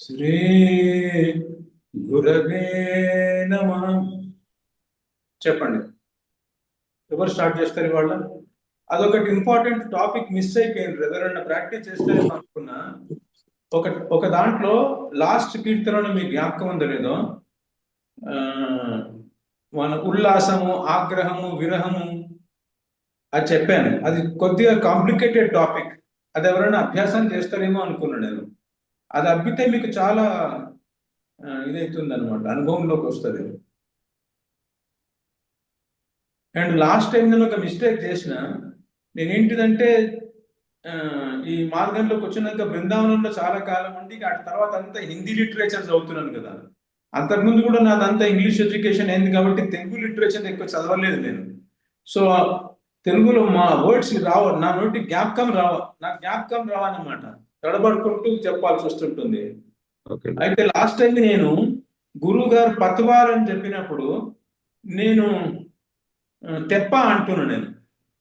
శ్రీ గురవే నమః. చెప్పండి, ఎవరు స్టార్ట్ చేస్తారు ఇవాళ? అదొకటి ఇంపార్టెంట్ టాపిక్ మిస్ అయిపోయింది. ఎవరైనా ప్రాక్టీస్ చేస్తారేమో అనుకున్నా. ఒక ఒక దాంట్లో లాస్ట్ కీర్తనలో మీకు జ్ఞాపకం ఉందో లేదో, ఆ, మన ఉల్లాసము, ఆగ్రహము, విరహము అది చెప్పాను. అది కొద్దిగా కాంప్లికేటెడ్ టాపిక్. అది ఎవరైనా అభ్యాసం చేస్తారేమో అనుకున్నాను నేను. అది అబ్బితే మీకు చాలా ఇదైతుంది అనమాట, అనుభవంలోకి వస్తుంది. అండ్ లాస్ట్ టైం నేను ఒక మిస్టేక్ చేసిన. నేనేంటిదంటే, ఆ, ఈ మార్గంలోకి వచ్చినాక బృందావనంలో చాలా కాలం ఉండి ఆ తర్వాత అంతా హిందీ లిటరేచర్ చదువుతున్నాను కదా. అంతకుముందు కూడా నాదంతా ఇంగ్లీష్ ఎడ్యుకేషన్ అయింది కాబట్టి తెలుగు లిటరేచర్ ఎక్కువ చదవలేదు నేను. సో తెలుగులో మా వర్డ్స్ రావు, నా నోటి జ్ఞాపకం రావు, నా జ్ఞాపకం రావన్నమాట. తడబడుకుంటూ చెప్పాల్సి వస్తుంటుంది. ఓకే. అయితే లాస్ట్ టైం నేను గురువు గారు పత్వార్ అని చెప్పినప్పుడు నేను తెప్ప అంటున్నాను నేను.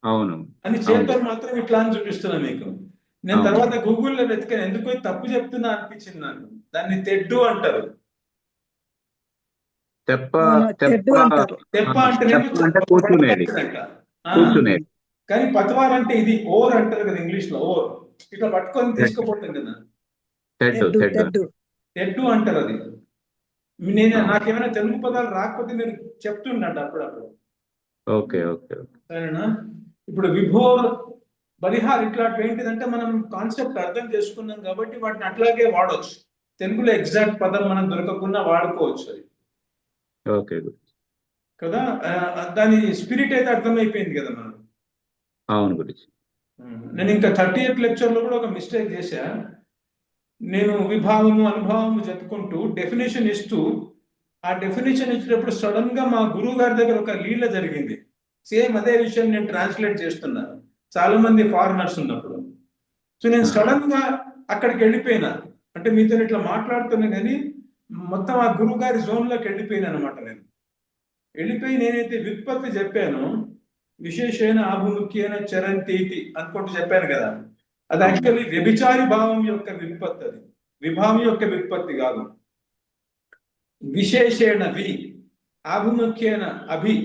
అవును, అని అవును, చేతులు మాత్రం ఇట్లా అని చూపిస్తున్నా మీకు. నేను అవును. తర్వాత గూగుల్లో వెతికాను, ఎందుకో ఇది తప్పు చెప్తున్నా అనిపించింది నాకు. దాన్ని తెడ్డు అంటారు. తెప్ప. అవును, తెప్ప. తెడ్డు అంటారు. తెప్ప తెప్ప అంటేనేమో అంటే కూర్చునేది. పట్టుకుంటుందంట. ఆ, కూర్చునేది. కానీ పతవార్ అంటే ఇది ఓర్ అంటారు కదా ఇంగ్లీష్ లో. ఓర్ ఇట్లా పట్టుకొని తెడ్. తీసుకుపోతుంది కదా. తెడ్డు, తెడ్డు తెడ్డు. తెడ్డు. తెడ్డు అంటారు అది. నేను అవును. నాకేమైనా తెలుగు పదాలు రాకపోతే మీరు చెప్తుండండి అప్పుడప్పుడు. Okay, okay, okay. సరేనా? ఇప్పుడు విభోర్, బలిహార్ ఇట్లాంటివి ఏంటిదంటే మనం కాన్సెప్ట్ అర్థం చేసుకున్నాం కాబట్టి వాటిని అట్లాగే వాడవచ్చు. తెలుగులో ఎగ్జాక్ట్ పదం మనం దొరకకుండా వాడుకోవచ్చు అది ఓకే. కదా. దాని స్పిరిట్ అయితే అర్థమైపోయింది కదా మనం. అవును గురించి. నేను ఇంకా 38th లెక్చర్ లో కూడా ఒక మిస్టేక్ చేశా. నేను విభావము అనుభవము చెప్పుకుంటూ డెఫినేషన్ ఇస్తూ, ఆ డెఫినేషన్ ఇచ్చేటప్పుడు సడన్ గా మా గురువు గారి దగ్గర ఒక లీల జరిగింది. సేమ్ అదే విషయం నేను ట్రాన్స్లేట్ చేస్తున్నాను చాలా మంది ఫారినర్స్ ఉన్నప్పుడు. సో నేను సడన్ గా అక్కడికి వెళ్ళిపోయినా. అంటే మీతో ఇట్లా మాట్లాడుతున్నా కానీ మొత్తం ఆ గురువు గారి జోన్ లోకి వెళ్ళిపోయినా అనమాట. నేను వెళ్ళిపోయి నేనైతే వ్యుత్పత్తి చెప్పాను, విశేషమైన ఆభిముఖ్యమైన చరంతీతి అనుకుంటూ చెప్పాను కదా. అది యాక్చువల్లీ వ్యభిచారి భావం యొక్క వ్యుత్పత్తి. అది విభావం యొక్క వ్యుత్పత్తి కాదు. విశేషేణ వి, ఆభిముఖ్యేన అభి,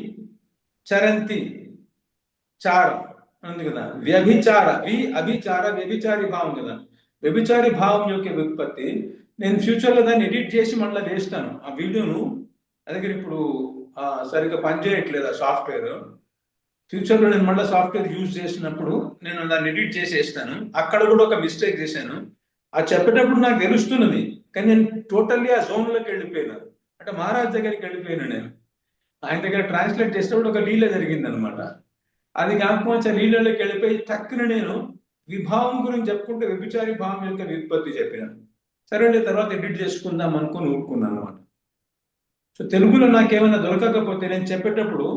చరంతి చార ఉంది కదా. వ్యభిచార వి, అభిచార, వ్యభిచారి భావం కదా. వ్యభిచారి భావం యొక్క వ్యుత్పత్తి. నేను ఫ్యూచర్ లో దాన్ని ఎడిట్ చేసి మళ్ళీ వేస్తాను ఆ వీడియోను. నా దగ్గర ఇప్పుడు సరిగ్గా పనిచేయట్లేదు ఆ సాఫ్ట్వేర్. ఫ్యూచర్ లో నేను మళ్ళీ సాఫ్ట్వేర్ యూజ్ చేసినప్పుడు నేను దాన్ని ఎడిట్ చేసేస్తాను. అక్కడ కూడా ఒక మిస్టేక్ చేశాను. ఆ చెప్పేటప్పుడు నాకు తెలుస్తున్నది, కానీ నేను టోటల్లీ ఆ జోన్ లోకి వెళ్ళిపోయినా. అంటే మహారాజ్ దగ్గరికి వెళ్ళిపోయినా నేను. ఆయన దగ్గర ట్రాన్స్లేట్ చేసేటప్పుడు ఒక లీల జరిగింది అనమాట. అది జ్ఞాపకం వచ్చే లీలలోకి వెళ్ళిపోయి టక్కున నేను విభావం గురించి చెప్పుకుంటే వ్యభిచారి భావం యొక్క వ్యుత్పత్తి చెప్పినాను. సరే తర్వాత ఎడిట్ చేసుకుందాం అనుకుని ఊరుకున్నాను అనమాట. సో తెలుగులో నాకేమైనా దొరకకపోతే నేను చెప్పేటప్పుడు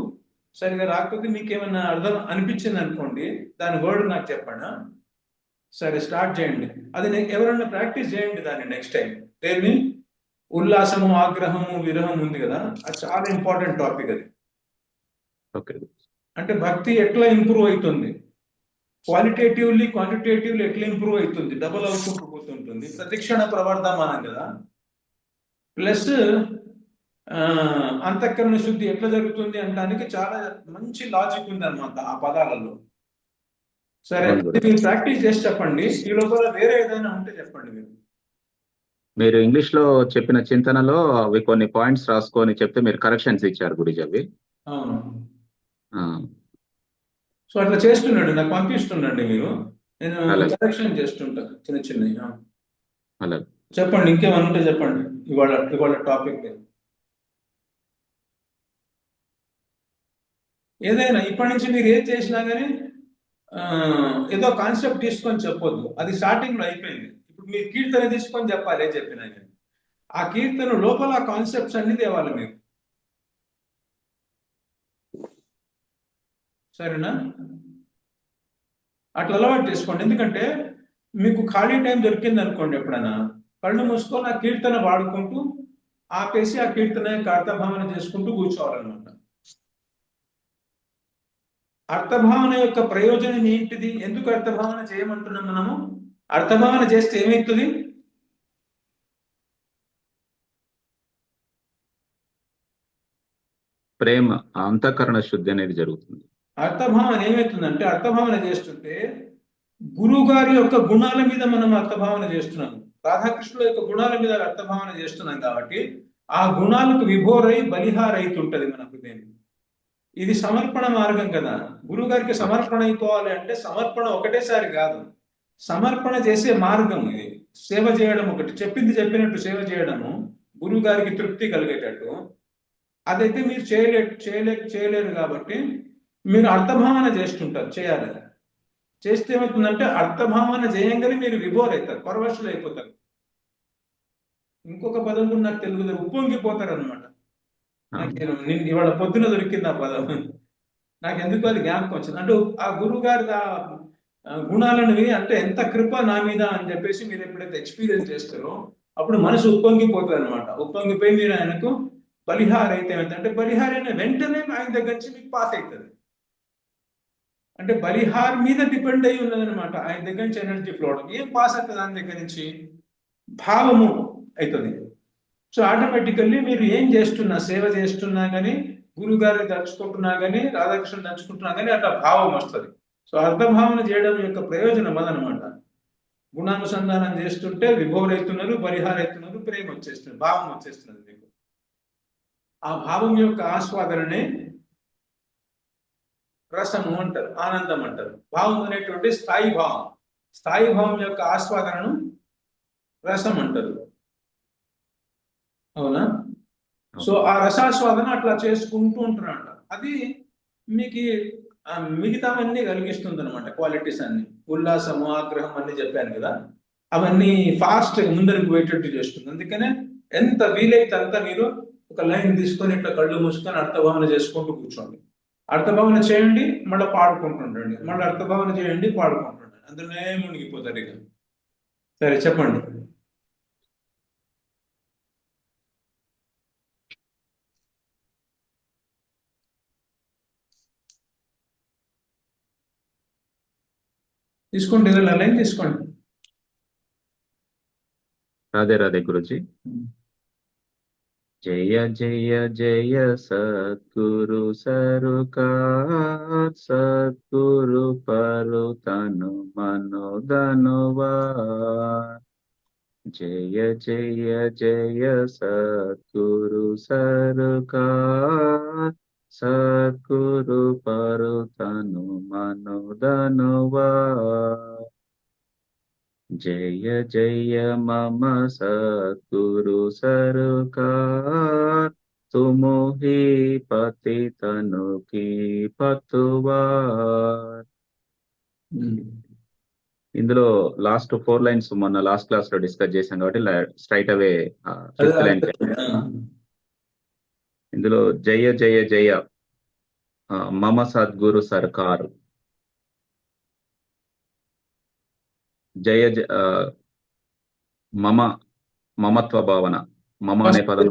సరిగా రాకపోతే మీకేమైనా అర్థం అనిపించింది అనుకోండి, దాని వర్డ్ నాకు చెప్పండి. సరే స్టార్ట్ చేయండి. అది ఎవరైనా ప్రాక్టీస్ చేయండి దాన్ని నెక్స్ట్ టైం. దేన్ని? ఉల్లాసము, ఆగ్రహము, విరహం ఉంది కదా, అది చాలా ఇంపార్టెంట్ టాపిక్ అది. ఓకే. అంటే భక్తి ఎట్లా ఇంప్రూవ్ అవుతుంది, క్వాలిటేటివ్లీ క్వాంటిటేటివ్లీ ఎట్లా ఇంప్రూవ్ అవుతుంది, డబుల్ అవుకుంటూ పోతుంటుంది. ప్రతిక్షణ ప్రవర్ధమానం కదా. ప్లస్ అంతఃకరణ శుద్ధి ఎట్లా జరుగుతుంది అనడానికి చాలా మంచి లాజిక్ ఉంది అనమాట ఆ పదాలలో. సరే, మీరు ప్రాక్టీస్ చేసి చెప్పండి. ఈ లోపల వేరే ఏదైనా ఉంటే చెప్పండి మీరు. మీరు ఇంగ్లీష్ లో చెప్పిన చింతనలో అవి కొన్ని పాయింట్స్ రాసుకొని చెప్తే మీరు కరెక్షన్స్ ఇచ్చారు గురించి అవి. అవును. ఆ, సో అట్లా చేస్తున్నాడు, నాకు పంపిస్తుండండి మీరు. నేను అలాగే, కరెక్షన్ చేస్తుంటా చిన్న చిన్నవి. అలాగే. చెప్పండి, ఇంకేమైనా ఉంటే చెప్పండి ఇవాళ ఇవాళ టాపిక్. ఏదైనా ఇప్పటి నుంచి మీరు ఏది చేసినా కానీ ఏదో కాన్సెప్ట్ తీసుకొని చెప్పొద్దు. అది స్టార్టింగ్ లో అయిపోయింది. ఇప్పుడు మీరు కీర్తన తీసుకొని చెప్పాలి ఏం చెప్పినా కానీ. ఆ కీర్తన లోపల ఆ కాన్సెప్ట్స్ అన్ని తేవాలి మీరు. సరేనా? అట్లా అలవాటు చేసుకోండి. ఎందుకంటే మీకు ఖాళీ టైం దొరికింది అనుకోండి, ఎప్పుడైనా కళ్ళు మూసుకొని ఆ కీర్తన వాడుకుంటూ ఆపేసి ఆ కీర్తన యొక్క అర్థభావన చేసుకుంటూ కూర్చోవాలన్నమాట. అర్థభావన యొక్క ప్రయోజనం ఏంటిది? ఎందుకు అర్థభావన చేయమంటున్నాం మనము? అర్థభావన చేస్తే ఏమవుతుంది? ప్రేమ అంతఃకరణ శుద్ధి అనేది జరుగుతుంది. అర్థభావన ఏమవుతుందంటే, అర్థభావన చేస్తుంటే గురువు గారి యొక్క గుణాల మీద మనం అర్థభావన చేస్తున్నాం. రాధాకృష్ణుల యొక్క గుణాల మీద అర్థభావన చేస్తున్నాం కాబట్టి ఆ గుణాలకు విభోరై బలిహారైతుంటది మనకు. ఇది సమర్పణ మార్గం కదా. గురువు గారికి సమర్పణ అయిపోవాలి అంటే సమర్పణ ఒకటేసారి కాదు, సమర్పణ చేసే మార్గం ఇది. సేవ చేయడం ఒకటి, చెప్పింది చెప్పినట్టు సేవ చేయడము, గురువు గారికి తృప్తి కలిగేటట్టు. అదైతే మీరు చేయలేరు కాబట్టి మీరు అర్థభావన చేస్తుంటారు. చేయాలి, చేస్తే ఏమవుతుందంటే అర్థభావన చేయంగానే మీరు విభోర్ అవుతారు, పరవశులు అయిపోతారు. ఇంకొక పదం కూడా నాకు తెలుగులో ఉప్పొంగిపోతారు అనమాట. నేను ఇవాళ పొద్దున దొరికింది ఆ పదం, నాకు ఎందుకు అది జ్ఞాపకం వచ్చింది. అంటే ఆ గురువు గారి గుణాలను విని అంటే ఎంత కృప నా మీద అని చెప్పేసి మీరు ఎప్పుడైతే ఎక్స్పీరియన్స్ చేస్తారో అప్పుడు మనసు ఉప్పొంగిపోతుంది అనమాట. ఉప్పొంగిపోయి మీరు ఆయనకు బలిహార్ అయితే ఏమైందంటే, బలిహార్ అయిన వెంటనే ఆయన దగ్గర నుంచి మీకు పాస్ అవుతుంది. అంటే బలిహార్ మీద డిపెండ్ అయి ఉన్నదనమాట. ఆయన దగ్గర నుంచి ఎనర్జీ ఫ్లో అవడం. ఏం పాస్ అవుతుంది ఆయన దగ్గర నుంచి? భావము అవుతుంది. సో ఆటోమేటికల్లీ మీరు ఏం చేస్తున్నా, సేవ చేస్తున్నా కానీ, గురువు గారిని తలుచుకుంటున్నా కానీ, రాధాకృష్ణ తలుచుకుంటున్నా కానీ అట్లా భావం వస్తుంది. సో అర్థభావన చేయడం యొక్క ప్రయోజనం అదనమాట. గుణానుసంధానం చేస్తుంటే విభోర్ అవుతున్నారు, బలిహార్ అవుతున్నారు, ప్రేమ వచ్చేస్తుంది, భావం వచ్చేస్తున్నది మీకు. ఆ భావం యొక్క ఆస్వాదననే రసము అంటారు, ఆనందం అంటారు. భావం అనేటువంటి స్థాయి భావం, స్థాయి భావం యొక్క ఆస్వాదనను రసం అంటారు. అవునా? సో ఆ రసాస్వాదన అట్లా చేసుకుంటూ ఉంటున్నాడు. అది మీకు మిగతావన్నీ కలిగిస్తుంది అనమాట. క్వాలిటీస్ అన్ని, ఉల్లాసము, ఆగ్రహం అన్ని చెప్పాను కదా, అవన్నీ ఫాస్ట్ ముందరికి పోయేటట్టు చేస్తుంది. అందుకనే ఎంత వీలైతే అంత మీరు ఒక లైన్ తీసుకొని ఇట్లా కళ్ళు మూసుకొని అర్థభావన చేసుకుంటూ కూర్చోండి. అర్థభావన చేయండి, మళ్ళీ పాడుకుంటుండండి, మళ్ళీ అర్థభావన చేయండి, పాడుకుంటుండండి. అందులోనే మునిగిపోతారు ఇక. సరే చెప్పండి. తీసుకోండి, లైన్ తీసుకోండి. రాధే రాధే గురుజీ. జయ జయ జయ సద్గురు సరుకార్, సద్గురు పరు తను మను ధనువా. జయ జయ జయ సద్గురు సరుకార్, సద్గురు పరు తను మను ధనువా. జయ జయ మమ సద్గురు సరుకార్, తుముహి పతితను కీ పతువార్. ఇందులో లాస్ట్ 4 లైన్స్ మొన్న లాస్ట్ క్లాస్ లో డిస్కస్ చేశాం కాబట్టి స్ట్రైట్ అవే 5th లైన్. ఇందులో జయ జయ జయ మమ సద్గురు సర్కార్. జయ మమ, మమత్వ భావన, మమ అనే పదం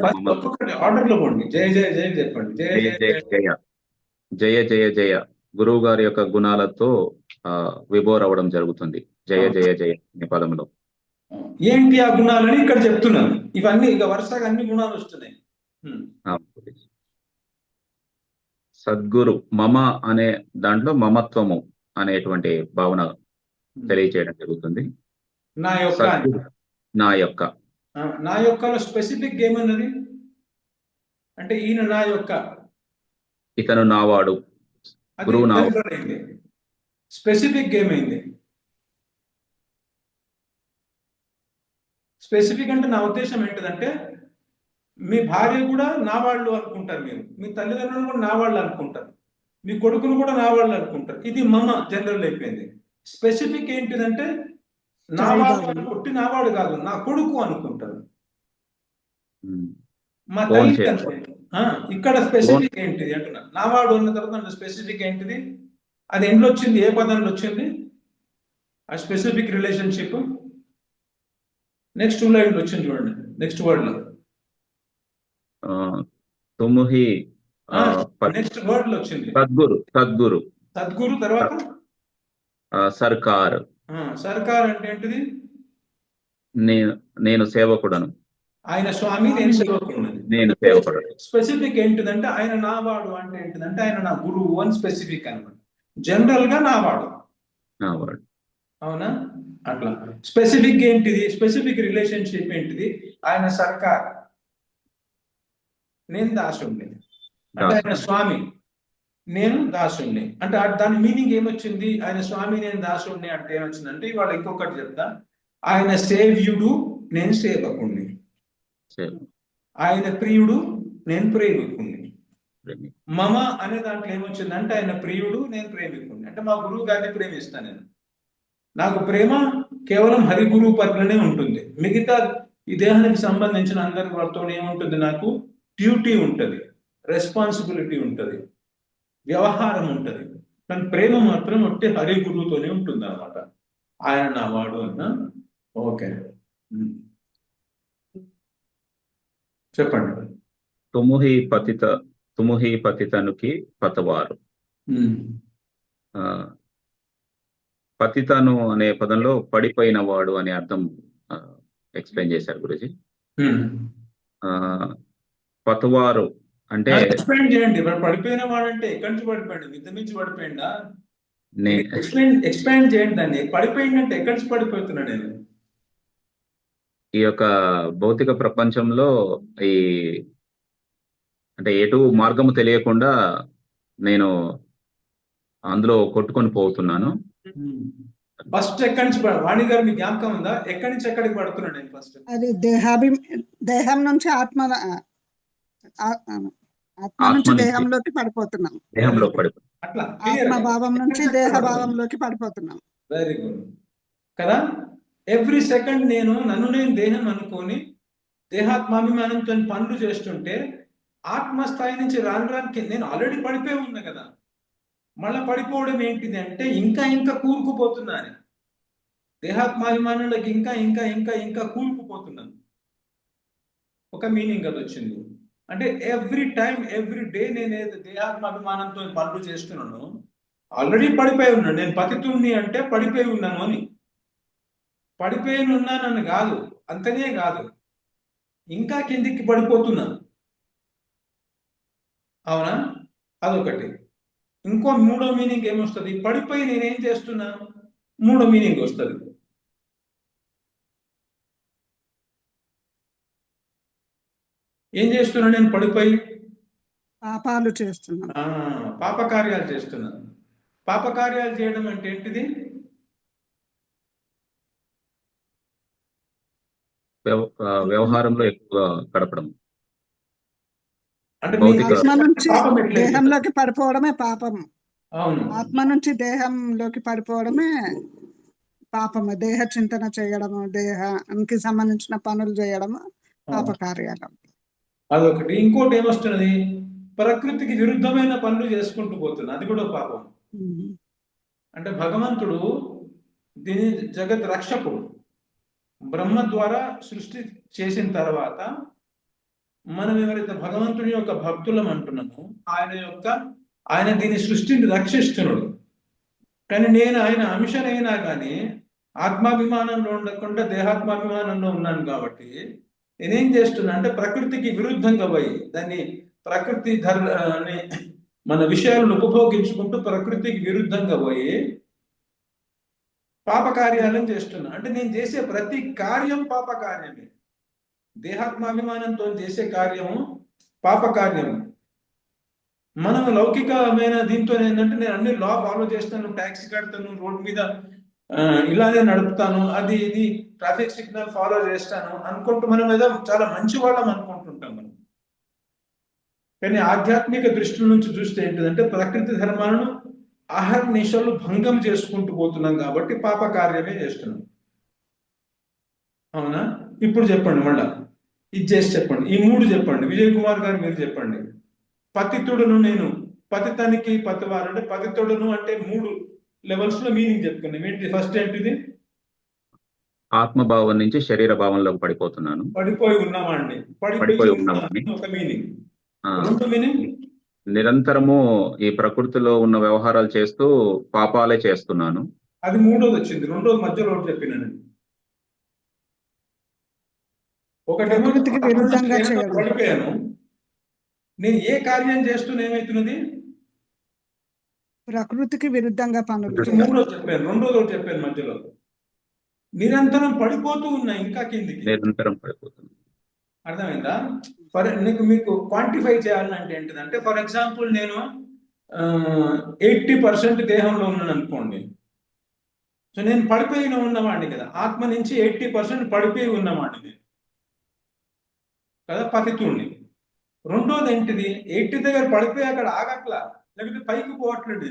ఆర్డర్ లో పోండి. జయ జయ జయ చెప్పండి. జయ జయ జయ జయ జయ జయ గురువు గారి యొక్క గుణాలతో విభోర్ అవ్వడం జరుగుతుంది. జయ జయ జయ అనే పదంలో ఏంటి ఆ గుణాలని ఇక్కడ చెప్తున్నాను. ఇవన్నీ ఇక వరుసగా అన్ని గుణాలు వస్తున్నాయి. సద్గురు మమ అనే దాంట్లో మమత్వము అనేటువంటి భావన తెలియచేయడం జరుగుతుంది. నా యొక్క, నా యొక్క, నా యొక్కలో స్పెసిఫిక్ ఏమన్నది అంటే ఈయన నా యొక్క, ఇతను నావాడు, గురువు నా. స్పెసిఫిక్ ఏమైంది? స్పెసిఫిక్ అంటే నా ఉద్దేశం ఏంటిదంటే, మీ భార్య కూడా నా వాళ్ళు అనుకుంటారు, మీరు మీ తల్లిదండ్రులు కూడా నా వాళ్ళు అనుకుంటారు, మీ కొడుకును కూడా నా వాళ్ళు అనుకుంటారు. ఇది మమ జనరల్ అయిపోయింది. స్పెసిఫిక్ ఏంటిదంటే నా వాడు అనుకుంటే నావాడు కాదు, నా కొడుకు అనుకుంటారు, మా తల్లి. ఇక్కడ స్పెసిఫిక్ ఏంటిది అంటున్నా. నావాడు అన్న తర్వాత స్పెసిఫిక్ ఏంటిది? అది ఎండ్లో వచ్చింది, ఏ పదంలో వచ్చింది ఆ స్పెసిఫిక్ రిలేషన్షిప్? నెక్స్ట్ లైన్ వచ్చింది చూడండి, నెక్స్ట్ వర్డ్ లో తుముహి, నెక్స్ట్ వర్డ్ లో వచ్చింది సద్గురు. సద్గురు, సద్గురు తర్వాత సర్కార్. సర్కార్ అంటే ఏంటిది? నేను సేవకుడను, ఆయన స్వామి, నేను సేవకుడున్నది. నేను సేవకుడు. స్పెసిఫిక్ ఏంటిదంటే ఆయన నావాడు అంటే ఏంటిదంటే ఆయన నా గురువు అని స్పెసిఫిక్ అనమాట. జనరల్ గా నావాడు. నావాడు. అవునా? అట్లా స్పెసిఫిక్ ఏంటిది? స్పెసిఫిక్ రిలేషన్షిప్ ఏంటిది? ఆయన సర్కార్, నేను దాసుడిని. అంటే ఆయన స్వామి, నేను దాసుడిని. అంటే దాని మీనింగ్ ఏమొచ్చింది? ఆయన స్వామి, నేను దాసుడిని అంటే ఏమొచ్చిందంటే, ఇవాళ ఇంకొకటి చెప్తా. ఆయన సేవ్యుడు, నేను సేవకుణ్ణి. ఆయన ప్రియుడు, నేను ప్రేమికుణ్ణి. మమ అనే దాంట్లో ఏమొచ్చిందంటే ఆయన ప్రియుడు, నేను ప్రేమికుణ్ణి. అంటే మా గురువు గారిని ప్రేమిస్తాను నేను. నాకు ప్రేమ కేవలం హరి గురువు పట్లనే ఉంటుంది. మిగతా ఈ దేహానికి సంబంధించిన అందరి వారితో ఏముంటుంది? నాకు డ్యూటీ ఉంటుంది, రెస్పాన్సిబిలిటీ ఉంటుంది, వ్యవహారం ఉంటుంది. కానీ ప్రేమ మాత్రం ఒట్టి హరి గురువుతోనే ఉంటుంది అనమాట. ఆయన నా వాడు అన్న. ఓకే, చెప్పండి. తుముహి పతితనుకి పతవారు. పతితను అనే పదంలో పడిపోయిన వాడు అనే అర్థం ఎక్స్ప్లెయిన్ చేశారు గురుజీ. పతవారు అంటే ఎక్స్ప్లెయిన్ చేయండి. పడిపోయిన వాడు అంటే ఎక్కడి నుంచి పడిపోయాడు? మిద్ద నుంచి పడిపోయిందా? ఎక్స్ప్లెయిన్ చేయండి దాన్ని. పడిపోయిందంటే ఎక్కడి నుంచి పడిపోతున్నా నేను? ఈ యొక్క భౌతిక ప్రపంచంలో ఈ అంటే ఎటు మార్గము తెలియకుండా నేను అందులో కొట్టుకొని పోతున్నాను. ఫస్ట్ ఎక్కడి నుంచి వాణి గారు మీ జ్ఞాపకం ఉందా? ఎక్కడి నుంచి ఎక్కడికి పడుతున్నాను నేను? ఫస్ట్ అది దేహం నుంచి ఆత్మ నుంచి దేహంలోకి పడిపోతున్నాం. దేహంలో పడిపోతున్నాం. అట్లా ఆత్మభావం నుంచి దేహ భావంలోకి పడిపోతున్నాం. వెరీ గుడ్ కదా. ఎవ్రీ సెకండ్ నన్ను నేను దేహం అనుకొని దేహాత్మాభిమానంతో పనులు చేస్తుంటే ఆత్మస్థాయి నుంచి రానికి నేను ఆల్రెడీ పడిపోయి ఉన్నా కదా. మళ్ళీ పడిపోవడం ఏంటిది అంటే ఇంకా ఇంకా కూరుకుపోతున్నాను. దేహాత్మాభిమానంలోకి ఇంకా ఇంకా ఇంకా ఇంకా కూరుకుపోతున్నాను. ఒక మీనింగ్ అది వచ్చింది. అంటే ఎవ్రీ టైం ఎవ్రీ డే నేనేది దేహాత్మాభిమానంతో పనులు చేస్తున్నాను, ఆల్రెడీ పడిపోయి ఉన్నాను. నేను పతితుణ్ణి అంటే పడిపోయి ఉన్నాను అని. పడిపోయి ఉన్నానని కాదు, అంతనే కాదు, ఇంకా కిందికి పడిపోతున్నాను. అవునా? అదొకటి. ఇంకో మూడో మీనింగ్ ఏమొస్తుంది? పడిపోయి నేనేం చేస్తున్నా? మూడో మీనింగ్ వస్తుంది. ఏం చేస్తున్నా నేను? పడిపోయి పాపాలు చేస్తున్నాను, పాపకార్యాలు చేస్తున్నాను. పాపకార్యాలు చేయడం అంటే ఏంటిది? వ్యవహారంలో ఎక్కువ గడపడం. అంటే ఆత్మ నుంచి దేహంలోకి పడిపోవడమే పాపం. అవును, ఆత్మ నుంచి దేహంలోకి పడిపోవడమే పాపము. దేహ చింతన చేయడము, దేహానికి సంబంధించిన పనులు చేయడము పాప కార్యాలు. అదొకటి. ఇంకోటి ఏమొస్తున్నది? ప్రకృతికి విరుద్ధమైన పనులు చేసుకుంటూ పోతున్నా, అది కూడా పాపం. అంటే భగవంతుడు దీని జగత్ రక్షకుడు. బ్రహ్మ ద్వారా సృష్టి చేసిన తర్వాత మనం ఎవరైతే భగవంతుని యొక్క భక్తులం అంటున్నామో ఆయన దీని సృష్టిని రక్షిస్తున్నాడు. కానీ నేను ఆయన అంశనైనా కానీ ఆత్మాభిమానంలో ఉండకుండా దేహాత్మాభిమానంలో ఉన్నాను కాబట్టి నేనేం చేస్తున్నా అంటే ప్రకృతికి విరుద్ధంగా పోయి దాన్ని ప్రకృతి మన విషయాలను ఉపభోగించుకుంటూ ప్రకృతికి విరుద్ధంగా పోయి పాపకార్యాలను చేస్తున్నా. అంటే నేను చేసే ప్రతి కార్యం పాపకార్యమే. దేహాత్మాభిమానంతో చేసే కార్యము పాపకార్యము. మనం లౌకికమైన దీంతో ఏంటంటే నేను అన్ని లా ఫాలో చేస్తాను, ట్యాక్సీ కడతాను, రోడ్ మీద ఇలానే నడుపుతాను, అది ఇది ట్రాఫిక్ సిగ్నల్ ఫాలో చేస్తాను అనుకుంటూ మనం ఏదో చాలా మంచి వాళ్ళం అనుకుంటుంటాం మనం. కానీ ఆధ్యాత్మిక దృష్టి నుంచి చూస్తే ఏంటిదంటే ప్రకృతి ధర్మాలను అహర్నిశలు భంగం చేసుకుంటూ పోతున్నాం కాబట్టి పాప కార్యమే చేస్తున్నాం. అవునా? ఇప్పుడు చెప్పండి, మళ్ళా ఇది చేసి చెప్పండి. ఈ మూడు చెప్పండి. విజయ్ కుమార్ గారు మీరు చెప్పండి. పతితుడును నేను, పతితానికి పతివారు అంటే పతితుడును అంటే 3 లెవెల్స్ లో మీనింగ్ చెప్పుకున్నాం. ఏంటి? ఫస్ట్ ఏంటిది? ఆత్మభావం నుంచి శరీర భావంలోకి పడిపోతున్నాను. పడిపోయి ఉన్నామండి. పడిపోయి ఉన్నామని ఒక మీనింగ్. రెండో మీనింగ్ నిరంతరము ఈ ప్రకృతిలో ఉన్న వ్యవహారాలు చేస్తూ పాపాలే చేస్తున్నాను. అది మూడోది వచ్చింది. రెండోది మధ్యలో చెప్పినాను. ఒకటేమో ప్రకృతికి విరుద్ధంగా దేహంలో చేయడం. పడిపోయాను, నేను ఏ కార్యం చేస్తూనే ఏమవుతున్నది? ప్రకృతికి విరుద్ధంగా పనులు ఇది చేయడం. మూడోది చెప్పాను. రెండోది ఒకటి చెప్పాను మధ్యలో, నిరంతరం పడిపోతూ ఉన్నా ఇంకా కిందికి. నిరంతరం పడిపోతుంది. అర్థమైందా? మీకు క్వాంటిఫై చేయాలంటే ఏంటిదంటే, ఫర్ ఎగ్జాంపుల్ నేను 80% దేహంలో ఉన్నాను అనుకోండి. సో నేను పడిపోయిన ఉన్నవాడిని కదా, ఆత్మ నుంచి 80% పడిపోయి ఉన్నవాడిని కదా, పతితుడిని. రెండోది ఏంటిది, 80 దగ్గర పడిపోయి అక్కడ ఆగట్లా, లేకపోతే పైకి పోవట్లేదు.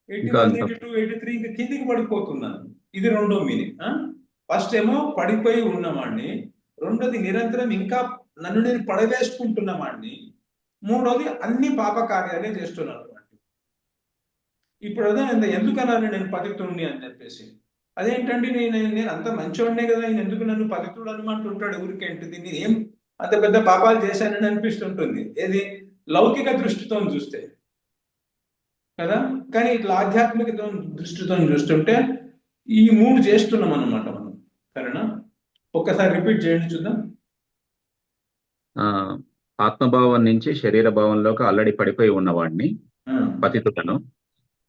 81, 82, 83 ఇంకా కిందికి పడిపోతున్నాను. ఇది రెండో మీనింగ్. ఫస్ట్ ఏమో పడిపోయి ఉన్నవాడిని, రెండోది నిరంతరం ఇంకా నన్ను నేను పడవేసుకుంటున్నవాడిని, మూడోది అన్ని పాప కార్యాలే చేస్తున్నాను. ఇప్పుడు అదే ఎందుకన్నాను నేను పతితుడిని అని చెప్పేసి, అదేంటండి నేను అంత మంచివాడినే కదా, నేను ఎందుకు నన్ను పతితుడు అనమంటుంటాడు ఊరికేంటిది, నేను ఏం అంత పెద్ద పాపాలు చేశానని అనిపిస్తుంటుంది, ఏది లౌకిక దృష్టితో చూస్తే కదా. కానీ ఇట్లా ఆధ్యాత్మిక దృష్టితో చూస్తుంటే ఈ మూడు చేస్తున్నాం అన్నమాట మనం. సరేనా? ఒక్కసారి రిపీట్ చేయండి చూద్దాం. ఆత్మభావం నుంచి శరీర భావంలోకి ఆల్రెడీ పడిపోయి ఉన్నవాడిని, పతితుడను.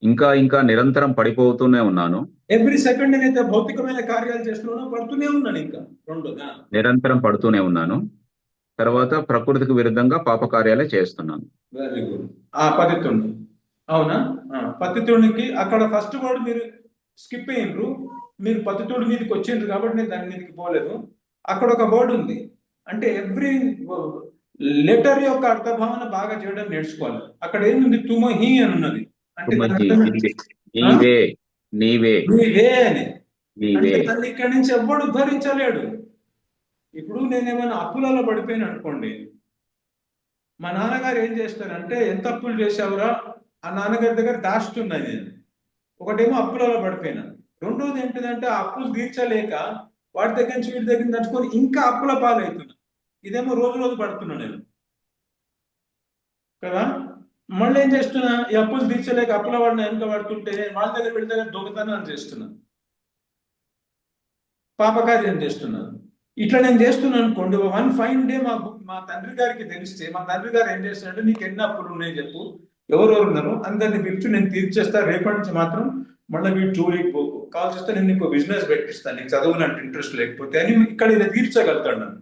ఇంకా ఇంకా నిరంతరం పడిపోతూనే ఉన్నాను. ఎవ్రీ సెకండ్ నేనైతే భౌతికమైన కార్యాలు చేస్తున్నానో పడుతూనే ఉన్నాను, ఇంకా రెండోదా నిరంతరం పడుతూనే ఉన్నాను. తర్వాత ప్రకృతికి విరుద్ధంగా పాప కార్యాలే చేస్తున్నాను. Very good. పతితుడిని, అవునా? పతితుడికి అక్కడ ఫస్ట్ వర్డ్ మీరు స్కిప్ అయ్యిండ్రు, మీరు పతితుడి మీదకి వచ్చిండ్రు కాబట్టి నేను దాని మీదకి పోలేదు. అక్కడ ఒక వర్డ్ ఉంది, అంటే ఎవ్రీ లెటర్ యొక్క అర్థభావన బాగా చేయడం నేర్చుకోవాలి. అక్కడ ఏముంది, తుమహి అని ఉన్నది, అంటే నీవే నీవే నీవే అని. నీవే. నన్ను ఇక్కడి నుంచి ఎవ్వడు ఉద్ధరించలేడు. ఇప్పుడు నేనేమైనా అప్పులలో పడిపోయిన అనుకోండి, మా నాన్నగారు ఏం చేస్తారంటే, ఎంత అప్పులు చేసావురా ఆ నాన్నగారి దగ్గర దాచుతున్నా నేను. ఒకటేమో అప్పులలో పడిపోయినా, రెండోది ఏంటిదంటే ఆ అప్పులు తీర్చలేక వాటి దగ్గర నుంచి వీటి దగ్గర నడుచుకొని ఇంకా అప్పుల పాలవుతున్నా. ఇదేమో రోజు రోజు పడుతున్నా నేను కదా. మళ్ళీ ఏం చేస్తున్నా, ఈ అప్పులు తీర్చలేక అప్పుల వాడిని వెనుక పడుతుంటే వాళ్ళ దగ్గర వీళ్ళ దగ్గర దొంగతనం చేస్తున్నా, పాపకార్యం చేస్తున్నా. ఇట్లా నేను చేస్తున్నాను అనుకోండి, వన్ ఫైన్ డే మా తండ్రి గారికి తెలిస్తే, మా తండ్రి గారు ఏం చేస్తాడంటే, నీకు ఎన్ని అప్పులు ఉన్నాయి చెప్పు, ఎవరెవరు ఉన్నారు అందరిని పిలిచి నేను తీర్చేస్తా, రేపటి నుంచి మాత్రం మళ్ళీ వీడు జోలికి పోకు, కాల్ చేస్తే నేను నీకు బిజినెస్ పెట్టిస్తాను, నీకు చదువు అంటే ఇంట్రెస్ట్ లేకపోతే అని ఇక్కడ ఇలా తీర్చగలుగుతాడు నన్ను.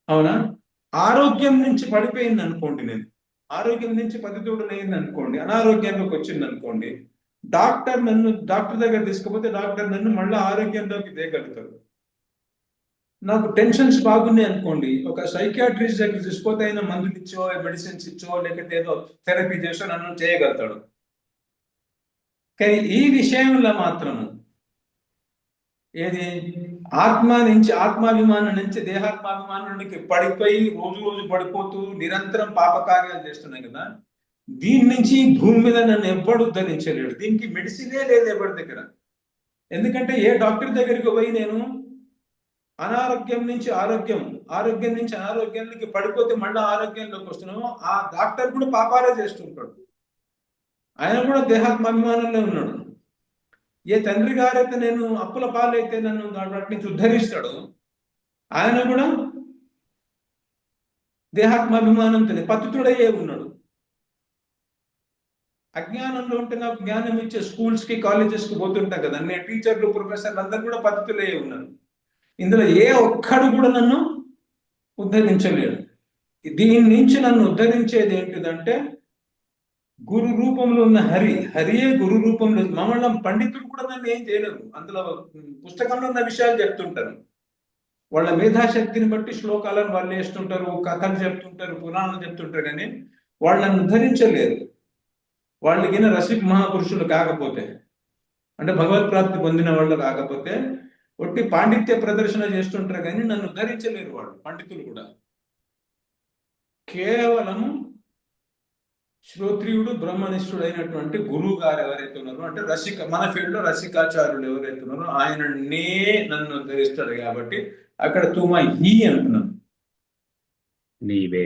అవునా? ఆరోగ్యం నుంచి పడిపోయింది అనుకోండి, నేను ఆరోగ్యం నుంచి పతితోడు అయింది అనుకోండి, అనారోగ్యంలోకి వచ్చింది అనుకోండి, డాక్టర్ దగ్గర తీసుకుపోతే డాక్టర్ నన్ను మళ్ళీ ఆరోగ్యంలోకి తేగలుగుతాడు. నాకు టెన్షన్స్ బాగున్నాయి అనుకోండి, ఒక సైకియాట్రిస్ట్ దగ్గర తీసుకుపోతే అయినా మందులు ఇచ్చో, మెడిసిన్స్ ఇచ్చో, లేకపోతే ఏదో థెరపీ చేసో నన్ను చేయగలుగుతాడు. కానీ ఈ విషయంలో మాత్రము ఏది, ఆత్మాభిమానం నుంచి దేహాత్మాభిమానానికి పడిపోయి రోజు రోజు పడిపోతూ నిరంతరం పాపకార్యాలు చేస్తున్నాయి కదా, దీని నుంచి భూమి మీద నన్ను ఎవ్వడు ఉద్ధరించలేడు. దీనికి మెడిసినే లేదు ఎవరి దగ్గర. ఎందుకంటే ఏ డాక్టర్ దగ్గరికి పోయి నేను అనారోగ్యం నుంచి ఆరోగ్యం నుంచి అనారోగ్యానికి పడిపోతే మళ్ళీ ఆరోగ్యంలోకి వస్తున్నాము, ఆ డాక్టర్ కూడా పాపాలే చేస్తుంటాడు, ఆయన కూడా దేహాత్మాభిమానంలో ఉన్నాడు. ఏ తండ్రి గారైతే నేను అప్పుల పాలైతే నన్ను వాటి నుంచి ఉద్ధరిస్తాడు, ఆయన కూడా దేహాత్మాభిమానంతో పతితుడయ్యే ఉన్నాడు. అజ్ఞానంలో ఉంటే నాకు జ్ఞానం ఇచ్చే స్కూల్స్కి కాలేజెస్కి పోతుంటాం కదా, నేను టీచర్లు ప్రొఫెసర్లు అందరూ కూడా పతితులయ్యే ఉన్నారు. ఇందులో ఏ ఒక్కడు కూడా నన్ను ఉద్ధరించలేడు. దీని నుంచి నన్ను ఉద్ధరించేది ఏంటిదంటే, గురు రూపంలో ఉన్న హరియే గురు రూపంలో. మమ్మల్ని పండితులు కూడా నన్ను ఏం చేయలేరు. అందులో పుస్తకంలో ఉన్న విషయాలు చెప్తుంటారు, వాళ్ళ మేధాశక్తిని బట్టి శ్లోకాలను వాళ్ళు వేస్తుంటారు, కథలు చెప్తుంటారు, పురాణాలు చెప్తుంటారు, కానీ వాళ్ళని ఉద్ధరించలేరు. వాళ్ళకి రసిక మహాపురుషులు కాకపోతే, అంటే భగవత్ ప్రాప్తి పొందిన వాళ్ళు కాకపోతే ఒట్టి పాండిత్య ప్రదర్శన చేస్తుంటారు, కానీ నన్ను ఉద్ధరించలేరు వాళ్ళు పండితులు కూడా. కేవలం శ్రోత్రియుడు బ్రహ్మనిష్ఠుడు అయినటువంటి గురువు గారు ఎవరైతే ఉన్నారో, అంటే మన ఫీల్డ్ లో రసికాచార్యుడు ఎవరైతే ఉన్నారో ఆయననే నన్ను ఉద్ధరిస్తాడు. కాబట్టి అక్కడ తుమా హీ అంటున్నాను, నీవే.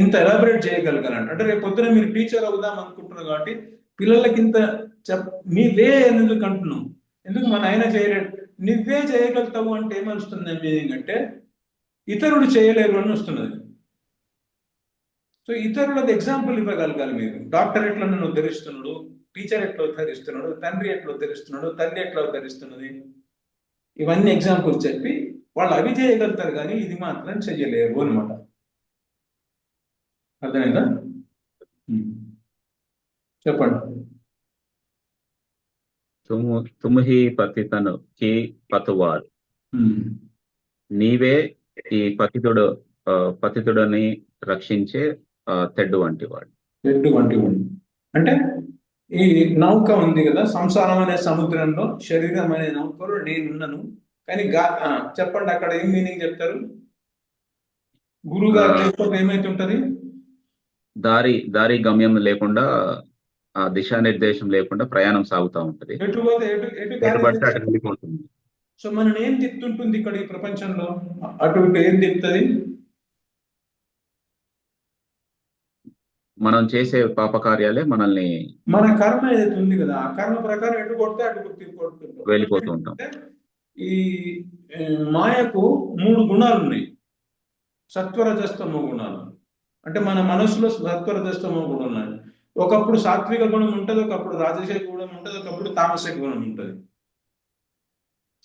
ఇంత ఎలాబరేట్ చేయగలగాలంట. అంటే రేపు పొద్దున మీరు టీచర్ అవుదాం అనుకుంటున్నారు కాబట్టి పిల్లలకి ఇంత నీవే ఎందుకు అంటున్నాం, ఎందుకు మన ఆయన చేయలేడు? నువ్వే చేయగలుగుతావు అంటే ఏమొస్తుంది మీనింగ్ అంటే ఇతరులు చేయలేరు అని వస్తున్నది. సో ఇతరులకు ఎగ్జాంపుల్ ఇవ్వగలగాలి మీరు. డాక్టర్ ఎట్లా నన్ను ఉద్ధరిస్తున్నాడు, టీచర్ ఎట్లా ఉద్ధరిస్తున్నాడు, తండ్రి ఎట్లా ఉద్ధరిస్తున్నాడు, తల్లి ఎట్లా ఉద్ధరిస్తున్నది, ఇవన్నీ ఎగ్జాంపుల్ చెప్పి వాళ్ళు అవి చేయగలుగుతారు కానీ ఇది మాత్రం చెయ్యలేరు అనమాట. అర్థమైందా? చెప్పండి. तुम ही पतितन की पतवार, నీవే ఈ పతితుడని రక్షించే తెడ్డు వంటి వాడు. తెడ్డు వంటి వాడు అంటే ఈ నౌక ఉంది కదా, సంసారం అనే సముద్రంలో శరీరం అనే నౌకలో నేనున్నాను. కానీ చెప్పండి అక్కడ ఏం మీనింగ్ చెప్తారు? గురువు గారు లేకపోతే ఏమైతుంటది? దారి గమ్యం లేకుండా, ఆ దిశానిర్దేశం లేకుండా ప్రయాణం సాగుతూ ఉంటది. సో మనం ఏం తిప్పుతుంటుంది ఇక్కడ ఈ ప్రపంచంలో? అటు ఇటు ఏం తిప్పుతుంది? మనం చేసే పాప కార్యాలే మనల్ని, మన కర్మ ఏదైతే ఉంది కదా, ఆ కర్మ ప్రకారం ఎటు కొడితే అటు కొడుతుంటాం, వెళ్ళిపోతూ ఉంటాం. ఈ మాయకు 3 గుణాలు ఉన్నాయి. సత్వరజస్తమో గుణాలు అంటే మన మనసులో సత్వరజస్తమో గుణం ఉన్నాయి. ఒకప్పుడు సాత్విక గుణం ఉంటుంది, ఒకప్పుడు రాజసిక గుణం ఉంటుంది, ఒకప్పుడు తామసిక గుణం ఉంటుంది.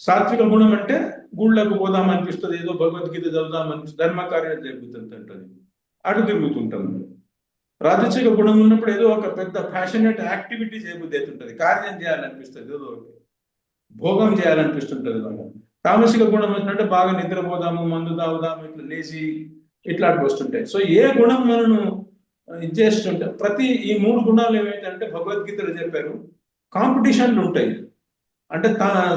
సాత్విక గుణం అంటే గుళ్ళకు పోదాం అనిపిస్తుంది, ఏదో భగవద్గీత చదువుదాం అనిపిస్తుంది, ధర్మ కార్యాలు జరుగుతుంటుంది, అటు తిరుగుతుంటాం. రాజసిక గుణం ఉన్నప్పుడు ఏదో ఒక పెద్ద ప్యాషనేట్ యాక్టివిటీ చేయబుద్ధి అవుతుంటుంది, కార్యం చేయాలనిపిస్తుంది, ఏదో ఒకటి భోగం చేయాలనిపిస్తుంటుంది. తామసిక గుణం వచ్చినట్టే బాగా నిద్రపోదాము, మందు తాగుదాము, ఇట్లా లేచి ఇట్లాంటివి వస్తుంటాయి. సో ఏ గుణం మనను ఇది చేస్తుంటే ఈ 3 గుణాలు ఏమైతే భగవద్గీతలో చెప్పారు, కాంపిటీషన్లు ఉంటాయి. అంటే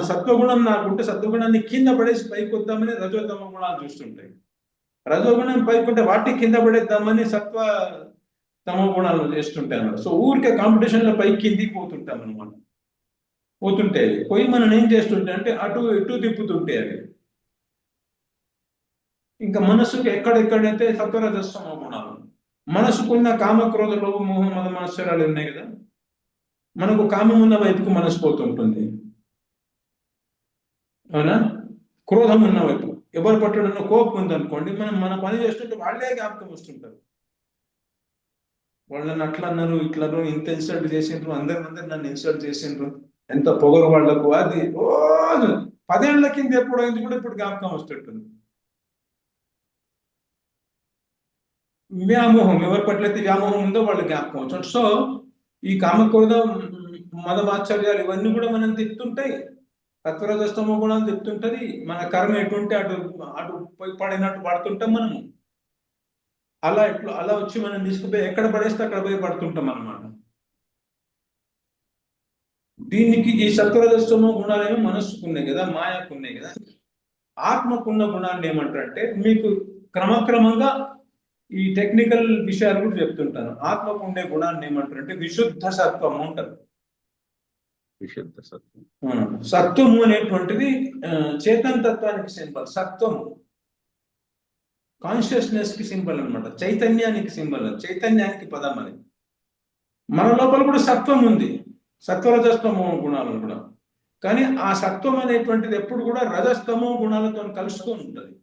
సత్వగుణం నాకుంటే సత్వగుణాన్ని కింద పడేసి పైకి వద్దామని రజోతమ గుణాలు చూస్తుంటాయి. రజోగుణం పైకుంటే వాటికి కింద పడేద్దామని తమో గుణాలు చేస్తుంటాయి అన్నమాట. సో ఊరికే కాంపిటీషన్లో పైకి కిందికి పోతుంటాం అనమాట. పోతుంటే పోయి మనం ఏం చేస్తుంటే అంటే అటు ఇటు తిప్పుతుంటే అవి ఇంకా మనసుకు ఎక్కడెక్కడైతే సత్వరజస్తమో గుణాలు, మనసుకున్న కామక్రోధ లోభ మోహ మద మాత్సర్యాలు ఉన్నాయి కదా, మనకు కామం ఉన్న వైపుకు మనసు పోతుంటుంది, అవునా? క్రోధం ఉన్న వైపు, ఎవరు పట్టడన్న కోపం ఉందనుకోండి, మనం మన పని చేస్తుంటే వాళ్ళే జ్ఞాపకం వస్తుంటారు. వాళ్ళని అట్లా అన్నారు, ఇట్లా ఇంత ఇన్సల్ట్ చేసిండ్రు, అందరు నన్ను ఇన్సల్ట్ చేసిండ్రు, ఎంత పొగరు వాళ్లకు, అది రోజు 10 ఏళ్ల కింద ఎప్పుడు అయింది కూడా ఇప్పుడు జ్ఞాపకం వస్తుంటుంది. వ్యామోహం, ఎవరి పట్లయితే వ్యామోహం ఉందో వాళ్ళు జ్ఞాపకం వచ్చాడు. సో ఈ కామక్రోధ మదమాశ్చర్యాలు ఇవన్నీ కూడా మనం తిప్పుతుంటాయి, సత్వరజస్తమో గుణాలు తిప్పుతుంటది. మన కర్మ ఎటుంటే అటు పోయి పడినట్టు పడుతుంటాం మనము. అలా వచ్చి మనం తీసుకుపోయి ఎక్కడ పడేస్తే అక్కడ పోయి పడుతుంటాం అన్నమాట. దీనికి ఈ సత్వరజస్తమో గుణాలేమో మనస్సుకున్నాయి కదా, మాయకున్నాయి కదా. ఆత్మకున్న గుణాన్ని ఏమంటారంటే, మీకు క్రమక్రమంగా ఈ టెక్నికల్ విషయాలు కూడా చెప్తుంటాను. ఆత్మకు ఉండే గుణాన్ని ఏమంటారంటే విశుద్ధ సత్వము అంటారు. విశుద్ధ సత్వం, సత్వము అనేటువంటిది చేతన తత్వానికి సింబల్. సత్వము కాన్షియస్నెస్ కి సింబల్ అనమాట, చైతన్యానికి సింబల్, చైతన్యానికి పదం అది. మన లోపల కూడా సత్వం ఉంది, సత్వరజస్తమో గుణాలు కూడా. కానీ ఆ సత్వం అనేటువంటిది ఎప్పుడు కూడా రజస్తమో గుణాలతో కలుసుకొని ఉంటుంది.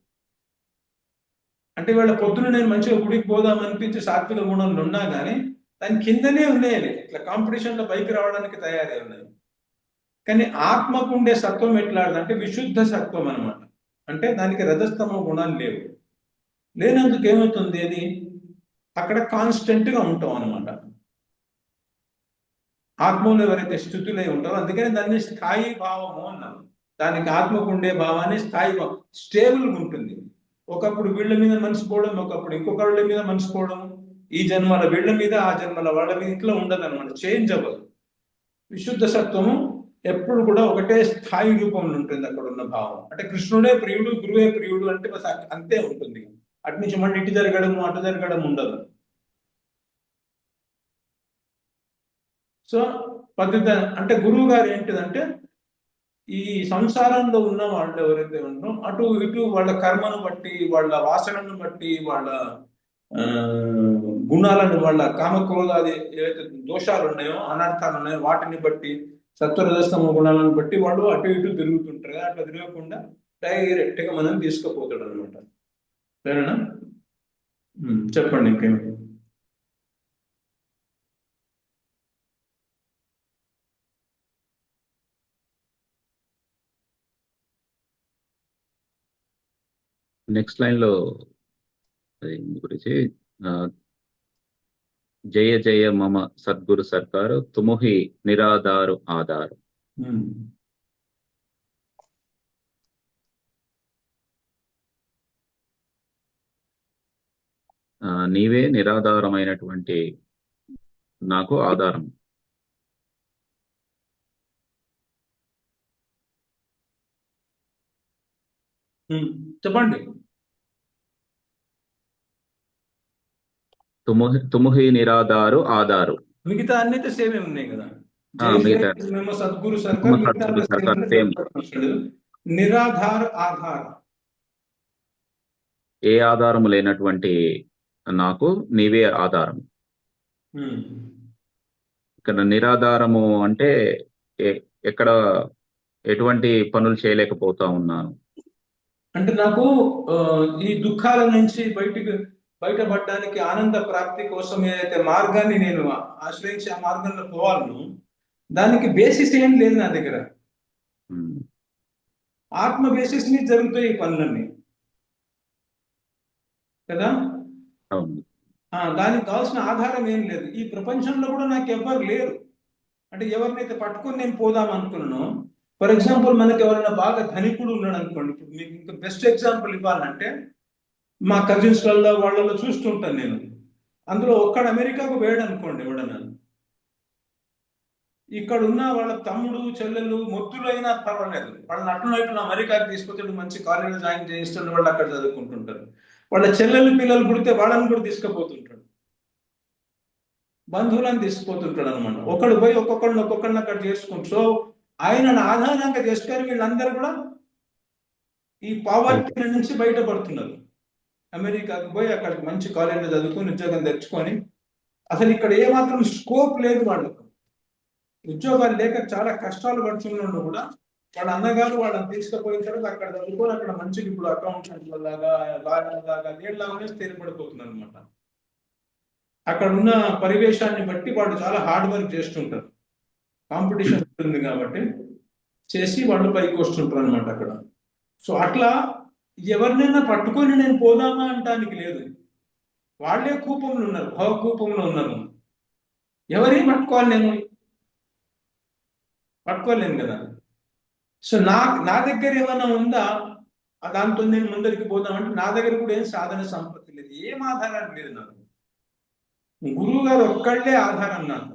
అంటే వీళ్ళ పొద్దున నేను మంచిగా గుడికి పోదాం అనిపించి సాత్విక గుణాలు ఉన్నా కానీ దాని కిందనే ఉన్నాయి, ఇట్లా కాంపిటీషన్లో పైకి రావడానికి తయారై ఉన్నాయి. కానీ ఆత్మకు ఉండే సత్వం ఎట్లా అంటే విశుద్ధ సత్వం అనమాట. అంటే దానికి రజస్తమో గుణాలు లేవు. లేనందుకు ఏమవుతుంది, అది అక్కడ కాన్స్టెంట్ గా ఉంటాం అనమాట. ఆత్మలో ఎవరైతే స్థితులై ఉంటారో అందుకని దాన్ని స్థాయి భావము అన్నారు. దానికి ఆత్మకు ఉండే భావాన్ని స్థాయి భావం, స్టేబుల్గా ఉంటుంది. ఒకప్పుడు వీళ్ళ మీద మనసుకోవడం, ఒకప్పుడు ఇంకొకళ్ళ మీద మనసుకోవడం, ఈ జన్మల వీళ్ళ మీద, ఆ జన్మల వాళ్ళ మీద, ఇట్లా ఉండదు అనమాట, చేంజ్ అవ్వదు. విశుద్ధ సత్వము ఎప్పుడు కూడా ఒకటే స్థాయి రూపంలో ఉంటుంది. అక్కడ ఉన్న భావం అంటే కృష్ణుడే ప్రియుడు, గురువే ప్రియుడు అంటే అంతే ఉంటుంది. అటు నుంచి మళ్ళీ ఇటు జరగడము అటు జరగడం ఉండదు. సో పద్ధతి అంటే గురువు గారు ఏంటిదంటే ఈ సంసారంలో ఉన్న వాళ్ళు ఎవరైతే ఉన్నారో అటు ఇటు వాళ్ళ కర్మను బట్టి, వాళ్ళ వాసనను బట్టి, వాళ్ళ గుణాలను, వాళ్ళ కామక్రోధాది ఏవైతే దోషాలు ఉన్నాయో, అనర్థాలు ఉన్నాయో వాటిని బట్టి సత్వరజస్తమ గుణాలను బట్టి వాళ్ళు అటు ఇటు తిరుగుతుంటారు కదా, అట్లా తిరగకుండా డైరెక్ట్ గా మనం తీసుకుపోతాడు అనమాట. సరేనా? చెప్పండి ఇంకేమి. నెక్స్ట్ లైన్ లో దీని గురించి ఆ, జయ జయ మమ సద్గురు సర్కారు తుముహి నిరాధారు ఆధారు. ఉమ్. నీవే నిరాధారమైనటువంటి నాకు ఆధారం. చెప్పండి. తుముహి నిరాధారు ఆధారు. మిగతా అన్ని అయితే సేమే ఉన్నాయి కదా. మిగతా మేము సద్గురు మమ సర్కార్ సద్గురు సర్కార్ సేమ్. నిరాధార్ ఆధార్. ఏ ఆధారము లేనటువంటి నాకు నీవే ఆధారం. ఇక్కడ నిరాధారము అంటే ఎక్కడ ఎటువంటి పనులు చేయలేకపోతా ఉన్నాను అంటే నాకు ఈ దుఃఖాల నుంచి బయటపడడానికి ఆనంద ప్రాప్తి కోసం ఏదైతే మార్గాన్ని నేను ఆశ్రయించి ఆ మార్గంలో పోవాలను, దానికి బేసిస్ ఏం లేదు నా దగ్గర. ఆత్మ బేసిస్ మీద జరుగుతాయి ఈ పనులన్నీ కదా. దానికి కావాల్సిన ఆధారం ఏం లేదు. ఈ ప్రపంచంలో కూడా నాకు ఎవ్వరు లేరు. అంటే ఎవరినైతే పట్టుకొని నేను పోదాం అనుకున్నానో, ఫర్ ఎగ్జాంపుల్ మనకి ఎవరైనా బాగా ధనికుడు ఉన్నాడు అనుకోండి. ఇప్పుడు మీకు ఇంకా బెస్ట్ ఎగ్జాంపుల్ ఇవ్వాలంటే మా కజిన్స్లలో వాళ్ళలో చూస్తుంటాను నేను. అందులో ఒక్కడు అమెరికాకు వేయడు అనుకోండి ఎవడన్నా, ఇక్కడ ఉన్న వాళ్ళ తమ్ముడు చెల్లెలు మొత్తులు అయినా పర్వాలేదు, వాళ్ళని అటు ఇటు అమెరికాకి తీసుకొచ్చాడు, మంచి కాలేజీలో జాయిన్ చేయిస్తాడు, వాళ్ళు అక్కడ చదువుకుంటుంటారు. వాళ్ళ చెల్లెలు పిల్లలు పుడితే వాళ్ళని కూడా తీసుకుపోతుంటాడు, బంధువులను తీసుకుపోతుంటాడు అనమాట. ఒకడు పోయి ఒక్కొక్కడిని అక్కడ చేసుకుంటూ, సో ఆయనను ఆధారంగా చేసుకొని వీళ్ళందరూ కూడా ఈ పావర్టీ నుంచి బయటపడుతున్నారు. అమెరికాకు పోయి అక్కడికి మంచి కాలేజీలో చదువుకొని ఉద్యోగం తెచ్చుకొని, అసలు ఇక్కడ ఏమాత్రం స్కోప్ లేదు వాళ్ళకు. ఉద్యోగాలు లేక చాలా కష్టాలు పడుతున్నప్పుడు కూడా వాళ్ళ అన్నగారు వాళ్ళని తీసుకుపోయిన తర్వాత అక్కడ చదువుకొని అక్కడ మంచిగా ఇప్పుడు అకౌంటెంట్ల లాగా లాయర్ల లాగా నీళ్ళలాగానే స్థిరపడిపోతున్నారు అనమాట. అక్కడ ఉన్న పరివేశాన్ని బట్టి వాళ్ళు చాలా హార్డ్ వర్క్ చేస్తుంటారు, కాంపిటీషన్ ఉంటుంది కాబట్టి చేసి వాళ్ళు పైకి వస్తుంటారు అనమాట అక్కడ. సో అట్లా ఎవరినైనా పట్టుకొని నేను పోదామా అంటానికి లేదు. వాళ్ళే కూపంలో ఉన్నారు, భవకూపంలో ఉన్నారు. ఎవరిని పట్టుకోవాలి? నేను పట్టుకోలేను కదా. సో నా దగ్గర ఏమైనా ఉందా, దాంతో నేను ముందరికి పోదామంటే నా దగ్గర కూడా ఏం సాధన సంపత్తి లేదు, ఏం ఆధారం లేదు నాకు. గురువు గారు ఒక్కళ్ళే ఆధారం నాకు.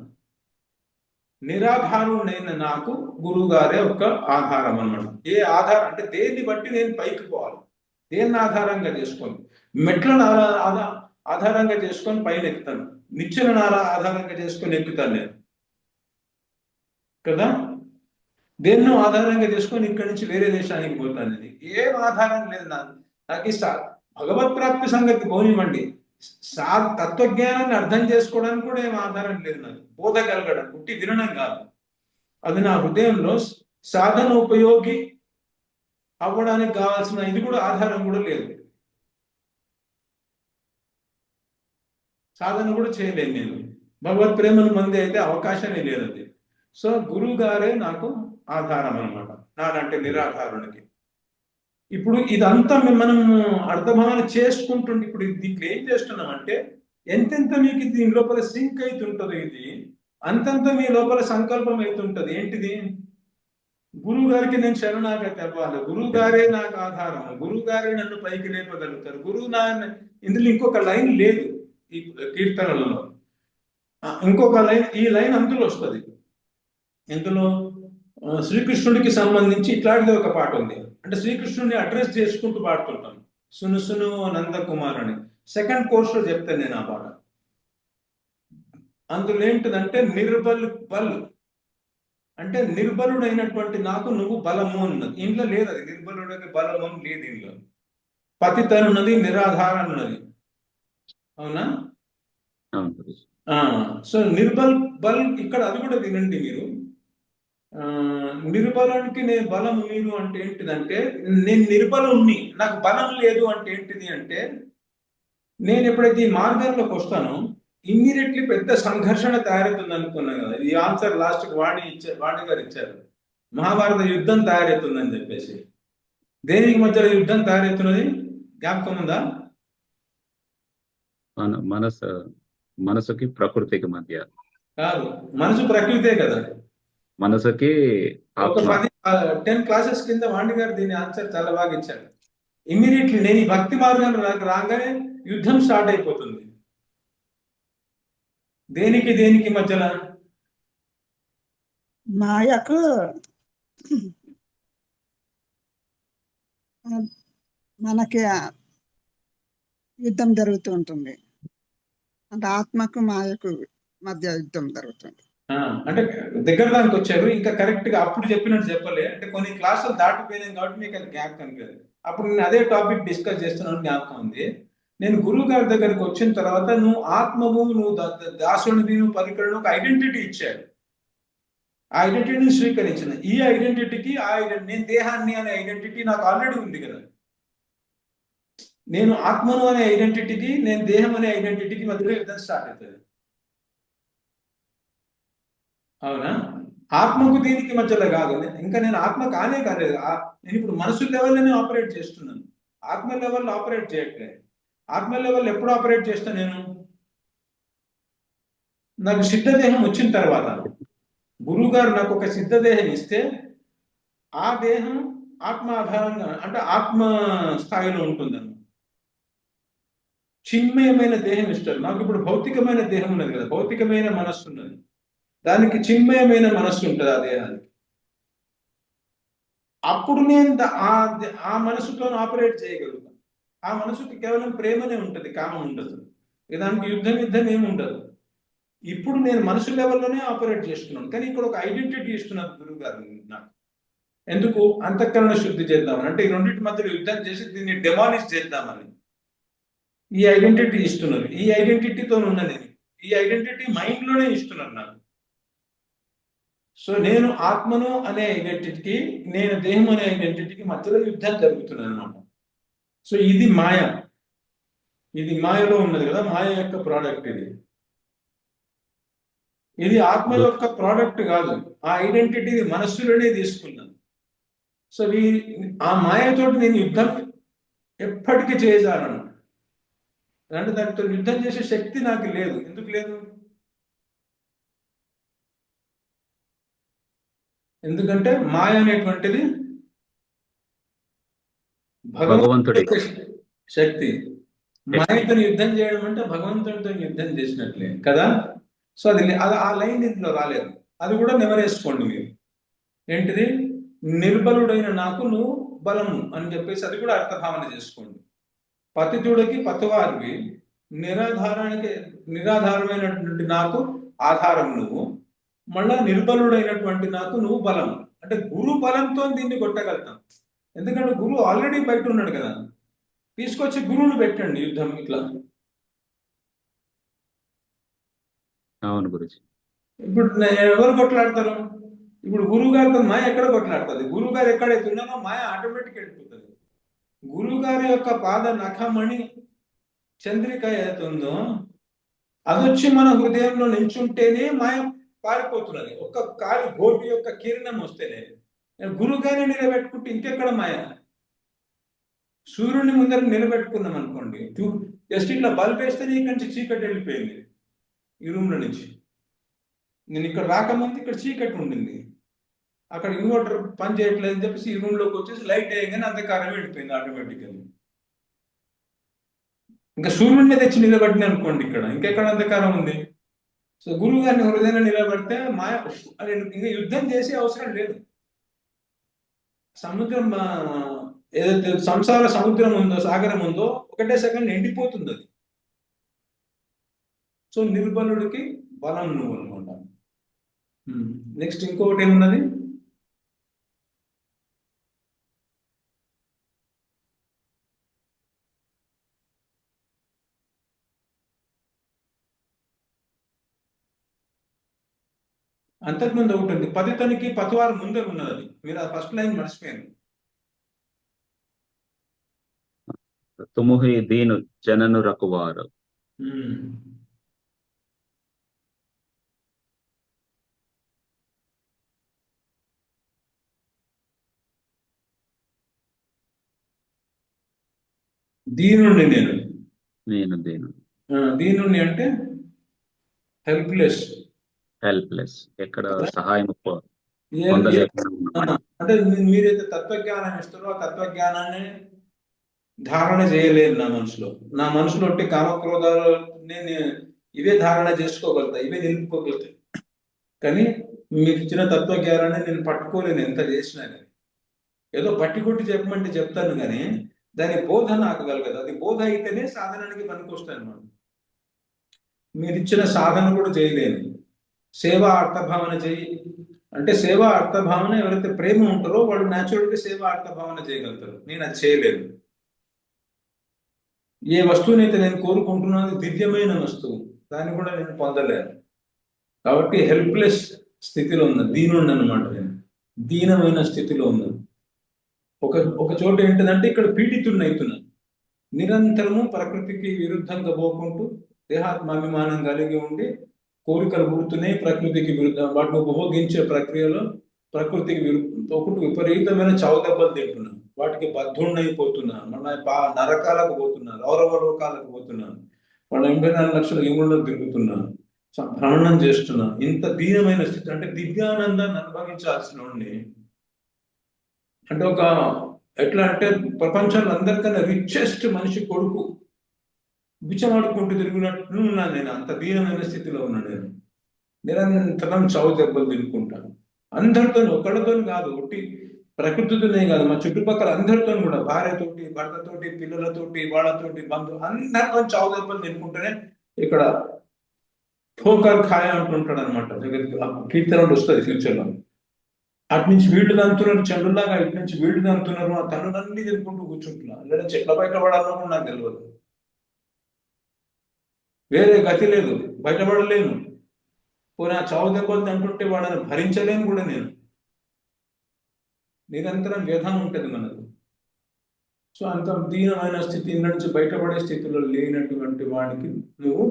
నిరాధారుడైన నాకు గురువు గారే ఒక ఆధారం అన్నమాట. ఏ ఆధారం అంటే దేన్ని బట్టి నేను పైకి పోవాలి, దేన్ని ఆధారంగా చేసుకొని, మెట్లను ఆధారంగా చేసుకొని పైన ఎక్కుతాను, నిచ్చెలను ఆధారంగా చేసుకొని ఎక్కుతాను నేను కదా. దేన్నో ఆధారంగా చేసుకొని ఇక్కడి నుంచి వేరే దేశానికి పోతాను. ఏం ఆధారం లేదు నాకు ఈ భగవత్ ప్రాప్తి సంగతి పోనివ్వండి, తత్వజ్ఞానాన్ని అర్థం చేసుకోవడానికి కూడా ఏం ఆధారం లేదు నాకు. బోధ కలగడం, పుట్టి వినడం కాదు, అది నా హృదయంలో సాధన ఉపయోగి అవ్వడానికి కావాల్సిన ఇది కూడా ఆధారం కూడా లేదు. సాధన కూడా చేయలేను నేను, భగవత్ ప్రేమను మంది అయితే అవకాశమే లేదు అది. సో గురువు గారే నాకు ఆధారం అనమాట, నాకంటే నిరాధారునికి. ఇప్పుడు ఇదంతా మనం అర్థభావన చేసుకుంటుంటే, ఇప్పుడు దీంట్లో ఏం చేస్తున్నామంటే ఎంతెంత మీకు దీని లోపల సింక్ అవుతుంటదో ఇది అంతంత మీ లోపల సంకల్పం అవుతుంటది. ఏంటిది? గురువు గారికి నేను శరణాగతి అవ్వాలి, గురువు గారే నాకు ఆధారం, గురువు గారే నన్ను పైకి లేపగలుగుతారు, గురువు ఇందులో ఇంకొక లైన్ లేదు ఈ కీర్తనలలో. ఇంకొక లైన్, ఈ లైన్ అందులో వస్తుంది. ఇందులో శ్రీకృష్ణుడికి సంబంధించి ఇట్లాంటిది ఒక పాట ఉంది. అంటే శ్రీకృష్ణుడిని అడ్రస్ చేసుకుంటూ పాడుతుంటాను, సును సును నందకుమార్ అని. సెకండ్ కోర్స్ లో చెప్తాను నేను ఆ పాట. అందులో ఏంటిదంటే బల్ అంటే నిర్బలుడైనటువంటి నాకు నువ్వు బలము అన్నది. ఇంట్లో లేదు అది, నిర్బలుడికి బలము అని లేదు ఇంట్లో. పతితనున్నది, నిరాధారం ఉన్నది, అవునా? సో బల్ ఇక్కడ అది కూడా వినండి మీరు. ఆ, నిర్బలానికి నేను బలం లేదు అంటే ఏంటిదంటే, నేను నిర్బలుణ్ణి, నాకు బలం లేదు అంటే ఏంటిది అంటే, నేను ఎప్పుడైతే ఈ మార్గంలోకి వస్తానో ఇమ్మీడియట్లీ పెద్ద సంఘర్షణ తయారవుతుంది అనుకున్నాను కదా. ఈ ఆన్సర్ లాస్ట్ వాణి గారు ఇచ్చారు. మహాభారత యుద్ధం తయారవుతుందని చెప్పేసి. దేనికి మధ్యలో యుద్ధం తయారవుతున్నది జ్ఞాపకం ఉందా? మనసు మనసుకి ప్రకృతికి మధ్య. కాదు, మనసు ప్రకృతే కదా. మనసుకి ఒక ఆత్మ. 10 క్లాసెస్ కింద వాణి గారు దీని ఆన్సర్ చాలా బాగా ఇచ్చారు. ఇమ్మీడియట్లీ నేను ఈ భక్తి మార్గం రాగానే యుద్ధం స్టార్ట్ అయిపోతుంది. దేనికి దేనికి మధ్యలో? మాయకు మనకి యుద్ధం జరుగుతూ ఉంటుంది. అంటే ఆత్మకు మాయకు మధ్య యుద్ధం జరుగుతుంది. అంటే దగ్గర దానికి వచ్చారు. ఇంకా కరెక్ట్ గా అప్పుడు చెప్పినట్టు చెప్పలే, అంటే కొన్ని క్లాసులు దాటిపోయినాయి కాబట్టి మీకు అది గ్యాప్ కనిపించదు. అప్పుడు నేను అదే టాపిక్ డిస్కస్ చేస్తున్నాను, జ్ఞాపకం ఉంది. నేను గురువు గారి దగ్గరికి వచ్చిన తర్వాత నువ్వు ఆత్మవు, నువ్వు దాసుడిని, నువ్వు పరికరను ఒక ఐడెంటిటీ ఇచ్చాడు. ఆ ఐడెంటిటీని స్వీకరించిన ఈ ఐడెంటిటీకి నేను దేహాన్ని అనే ఐడెంటిటీ నాకు ఆల్రెడీ ఉంది కదా. నేను ఆత్మను అనే ఐడెంటిటీకి, నేను దేహం అనే ఐడెంటిటీకి మధ్యలో యుద్ధం స్టార్ట్ అవుతుంది. అవునా? ఆత్మకు దీనికి మధ్యలో కాదు. ఇంకా నేను ఆత్మ కానే కాలేదు. నేను ఇప్పుడు మనసు లెవెల్లోనే ఆపరేట్ చేస్తున్నాను, ఆత్మ లెవెల్లో ఆపరేట్ చేయట్లేదు. ఆత్మ లెవెల్ ఎప్పుడు ఆపరేట్ చేస్తాను నేను? నాకు సిద్ధదేహం వచ్చిన తర్వాత గురువు గారు నాకు ఒక సిద్ధదేహం ఇస్తే, ఆ దేహం ఆత్మ ఆధారంగా, అంటే ఆత్మ స్థాయిలో ఉంటుందన్నమాట. చిన్మయమైన దేహం ఇస్తారు నాకు. ఇప్పుడు భౌతికమైన దేహం ఉన్నది కదా, భౌతికమైన మనస్సు ఉన్నది. దానికి చిన్మయమైన మనస్సు ఉంటుంది ఆ దేహానికి. అప్పుడు నేను ఆ మనసుతో ఆపరేట్ చేయగలుగుతాను. ఆ మనసుకి కేవలం ప్రేమనే ఉంటుంది, కామం ఉండదు. దానికి యుద్ధం ఏమి ఉండదు. ఇప్పుడు నేను మనసు లెవెల్లోనే ఆపరేట్ చేస్తున్నాను. కానీ ఇక్కడ ఒక ఐడెంటిటీ ఇస్తున్నారు గురువు గారు నాకు. ఎందుకు? అంతఃకరణ శుద్ధి చేద్దామని, అంటే ఈ రెండింటి మధ్యలో యుద్ధం చేసి దీన్ని డెమాలిష్ చేద్దామని ఈ ఐడెంటిటీ ఇస్తున్నారు. ఈ ఐడెంటిటీతో ఉన్న నేను, ఈ ఐడెంటిటీ మైండ్ లోనే ఇస్తున్నారు నాకు. సో నేను ఆత్మను అనే ఐడెంటిటీకి, నేను దేహం అనే ఐడెంటిటీకి మధ్యలో యుద్ధం జరుగుతుంది అనమాట. సో ఇది మాయ. ఇది మాయలో ఉన్నది కదా, మాయ యొక్క ప్రోడక్ట్ ఇది. ఇది ఆత్మ యొక్క ప్రోడక్ట్ కాదు. ఆ ఐడెంటిటీ మనస్సులోనే తీసుకున్నాను. సో ఆ మాయతోటి నేను యుద్ధం ఎప్పటికీ చేయజాలను. అంటే దానితో యుద్ధం చేసే శక్తి నాకు లేదు. ఎందుకు లేదు? ఎందుకంటే మాయ అనేటువంటిది భగవంతుడి భగవంతుడి శక్తి. మాయతో యుద్ధం చేయడం అంటే భగవంతుడితో యుద్ధం చేసినట్లే కదా. సో అది ఆ లైన్ ఇందులో రాలేదు. అది కూడా నెమరేసుకోండి మీరు. ఏంటిది? నిర్బలుడైన నాకు నువ్వు బలము అని చెప్పేసి అది కూడా అర్థభావన చేసుకోండి. పతితుడికి పతివారివి, నిరాధారమైనటువంటి నాకు ఆధారం నువ్వు, మళ్ళా నిర్బలుడైనటువంటి నాకు నువ్వు బలం. అంటే గురు బలంతో దీన్ని కొట్టగలుగుతాం. ఎందుకంటే గురువు ఆల్రెడీ బయట ఉన్నాడు కదా. తీసుకొచ్చి గురువును పెట్టండి యుద్ధం ఇట్లా. అవును గురుజీ. ఇప్పుడు ఎవరు కొట్లాడతారు? ఇప్పుడు గురువు గారితో మాయ ఎక్కడ కొట్లాడుతుంది? గురువు గారు ఎక్కడైతే ఉన్నామో మాయ ఆటోమేటిక్ వెళ్ళిపోతుంది. గురువు గారి యొక్క పాద నఖమణి చంద్రిక ఏతుందో అదొచ్చి మన హృదయంలో నిల్చుంటేనే మాయ పారిపోతున్నది. ఒక్క కాలి గోటి యొక్క కిరణం వస్తేనే. గురువుగారిని నిలబెట్టుకుంటే ఇంకెక్కడ మాయ? సూర్యుని ముందర నిలబెట్టుకున్నాం అనుకోండి, జస్ట్ ఇట్లా బల్బ్ వేస్తేనే ఇక్కడి నుంచి చీకటి వెళ్ళిపోయింది ఈ రూమ్లో నుంచి. నేను ఇక్కడ రాకముందు ఇక్కడ చీకటి ఉండింది, అక్కడ ఇన్వర్టర్ పని చేయట్లేదు అని చెప్పేసి ఈ రూమ్లోకి వచ్చేసి లైట్ వేయగానే అంధకారం వెళ్ళిపోయింది ఆటోమేటిక్గా. ఇంకా సూర్యుడిని తెచ్చి నిలబెట్టిన అనుకోండి, ఇక్కడ ఇంకెక్కడ అంధకారం ఉంది. సో గురువు గారిని హృదయంలో నిలబడితే మాయ అని ఇంకా యుద్ధం చేసే అవసరం లేదు. సముద్రం ఏదైతే సంసార సముద్రం ఉందో, సాగరం ఉందో, ఒకటే సెకండ్ ఎండిపోతుంది అది. సో నిర్బలుడికి బలం నువ్వు అనమాట. నెక్స్ట్ ఇంకొకటి ఏమున్నది? అంతకుముందు ఒకటి ఉంది, పతితనికి పతివారు ముందే ఉన్నది అది. మీరు ఆ ఫస్ట్ లైన్ మర్చిపోయారు. తుముహి దీను జనను రకువారు. ఉమ్. దీనుణ్ణి నేను. నేను దీను. దీనుణ్ణి అంటే హెల్ప్లెస్. హెల్ప్లెస్, ఎక్కడ సహాయం ఏ- పొందలేకుండా ఆ, ఉన్నాం. అంటే మీరైతే తత్వజ్ఞానం ఇస్తారో ఆ తత్వజ్ఞానాన్ని ధారణ చేయలేను నా మనసులో ఉంటే కామక్రోధాలు నేను ఇవే ధారణ చేసుకోగలుగుతా, ఇవే నిలుపుకోగలుగుతాయి. కానీ మీరు ఇచ్చిన తత్వజ్ఞానాన్ని నేను పట్టుకోలేను ఎంత చేసినా కానీ. ఏదో పట్టి కొట్టి చెప్పమంటే చెప్తాను కానీ దాని బోధ నాకు కలగదు. అది బోధ అయితేనే సాధనానికి పనికొస్తాను అన్నమాట. మీరు ఇచ్చిన సాధన కూడా చేయలేను. సేవ అర్థభావన చేయి అంటే సేవ అర్థభావన ఎవరైతే ప్రేమ ఉంటారో వాళ్ళు న్యాచురల్గా సేవ అర్థభావన చేయగలుగుతారు. నేను అది చేయలేను. ఏ వస్తువునైతే నేను కోరుకుంటున్నాను దివ్యమైన వస్తువు, దాన్ని కూడా నేను పొందలేను. కాబట్టి హెల్ప్లెస్ స్థితిలో ఉన్నా, దీనుండి అనమాట. నేను దీనమైన స్థితిలో ఉన్నాను. ఒక చోట ఏంటంటే ఇక్కడ పీడితుడిని అవుతున్నాను. నిరంతరము ప్రకృతికి విరుద్ధంగా పోకుంటూ దేహాత్మాభిమానం కలిగి ఉండి కోరికలు పుడుతున్నాయి, ప్రకృతికి విరుద్ధం వాటిని ఉపభోగించే ప్రక్రియలో ప్రకృతికి ఒకటి విపరీతమైన చౌదెబ్బలు తింటున్నాను. వాటికి బద్ధుణ్ణైపోతున్నాను. మన నరకాలకు పోతున్నాను, రౌరవ లోకాలకు పోతున్నాను, వాళ్ళ 84 లక్షల యుగుల్లో తిరుగుతున్నాను, భ్రమణం చేస్తున్నాను. ఇంత దీనమైన స్థితి అంటే దివ్యానందాన్ని అనుభవించాల్సిన వాడిని. అంటే ఎట్లా అంటే ప్రపంచంలో అందరికన్నా రిచెస్ట్ మనిషి కొడుకు బిచ్చమాడుకుంటూ తిరిగినట్టు ఉన్నాను నేను. అంత దీనమైన స్థితిలో ఉన్నాను నేను. నిరంతరం చావు దెబ్బలు తినుకుంటాను. అందరితో, ఒకళ్ళతో కాదు, ఒకటి ప్రకృతితోనే కాదు, మా చుట్టుపక్కల అందరితో కూడా, భార్యతోటి, భర్తతోటి, పిల్లలతోటి, వాళ్ళతోటి, అందరితో చావు దెబ్బలు తినుకుంటేనే ఇక్కడ ఠోకర్ ఖాయ అంటుంటాడు అనమాట. కీర్తన వస్తుంది ఫ్యూచర్లో. అటు నుంచి వీళ్ళు దంతున్నారు చెండులాగా, ఇటు నుంచి వీళ్ళు దంతున్నారు, ఆ తనులన్నీ తినుకుంటూ కూర్చుంటున్నారు. లేదా చెట్ల బయట పడాలో కూడా నాకు తెలియదు. వేరే గతి లేదు, బయటపడలేను. పోనీ ఆ చావు దెబ్బలు అంటుంటే వాళ్ళని భరించలేను కూడా నేను. నిరంతరం వ్యధం ఉంటుంది మనకు. సో అంత దీనమైన స్థితి నుంచి బయటపడే స్థితిలో లేనటువంటి వాడికి నువ్వు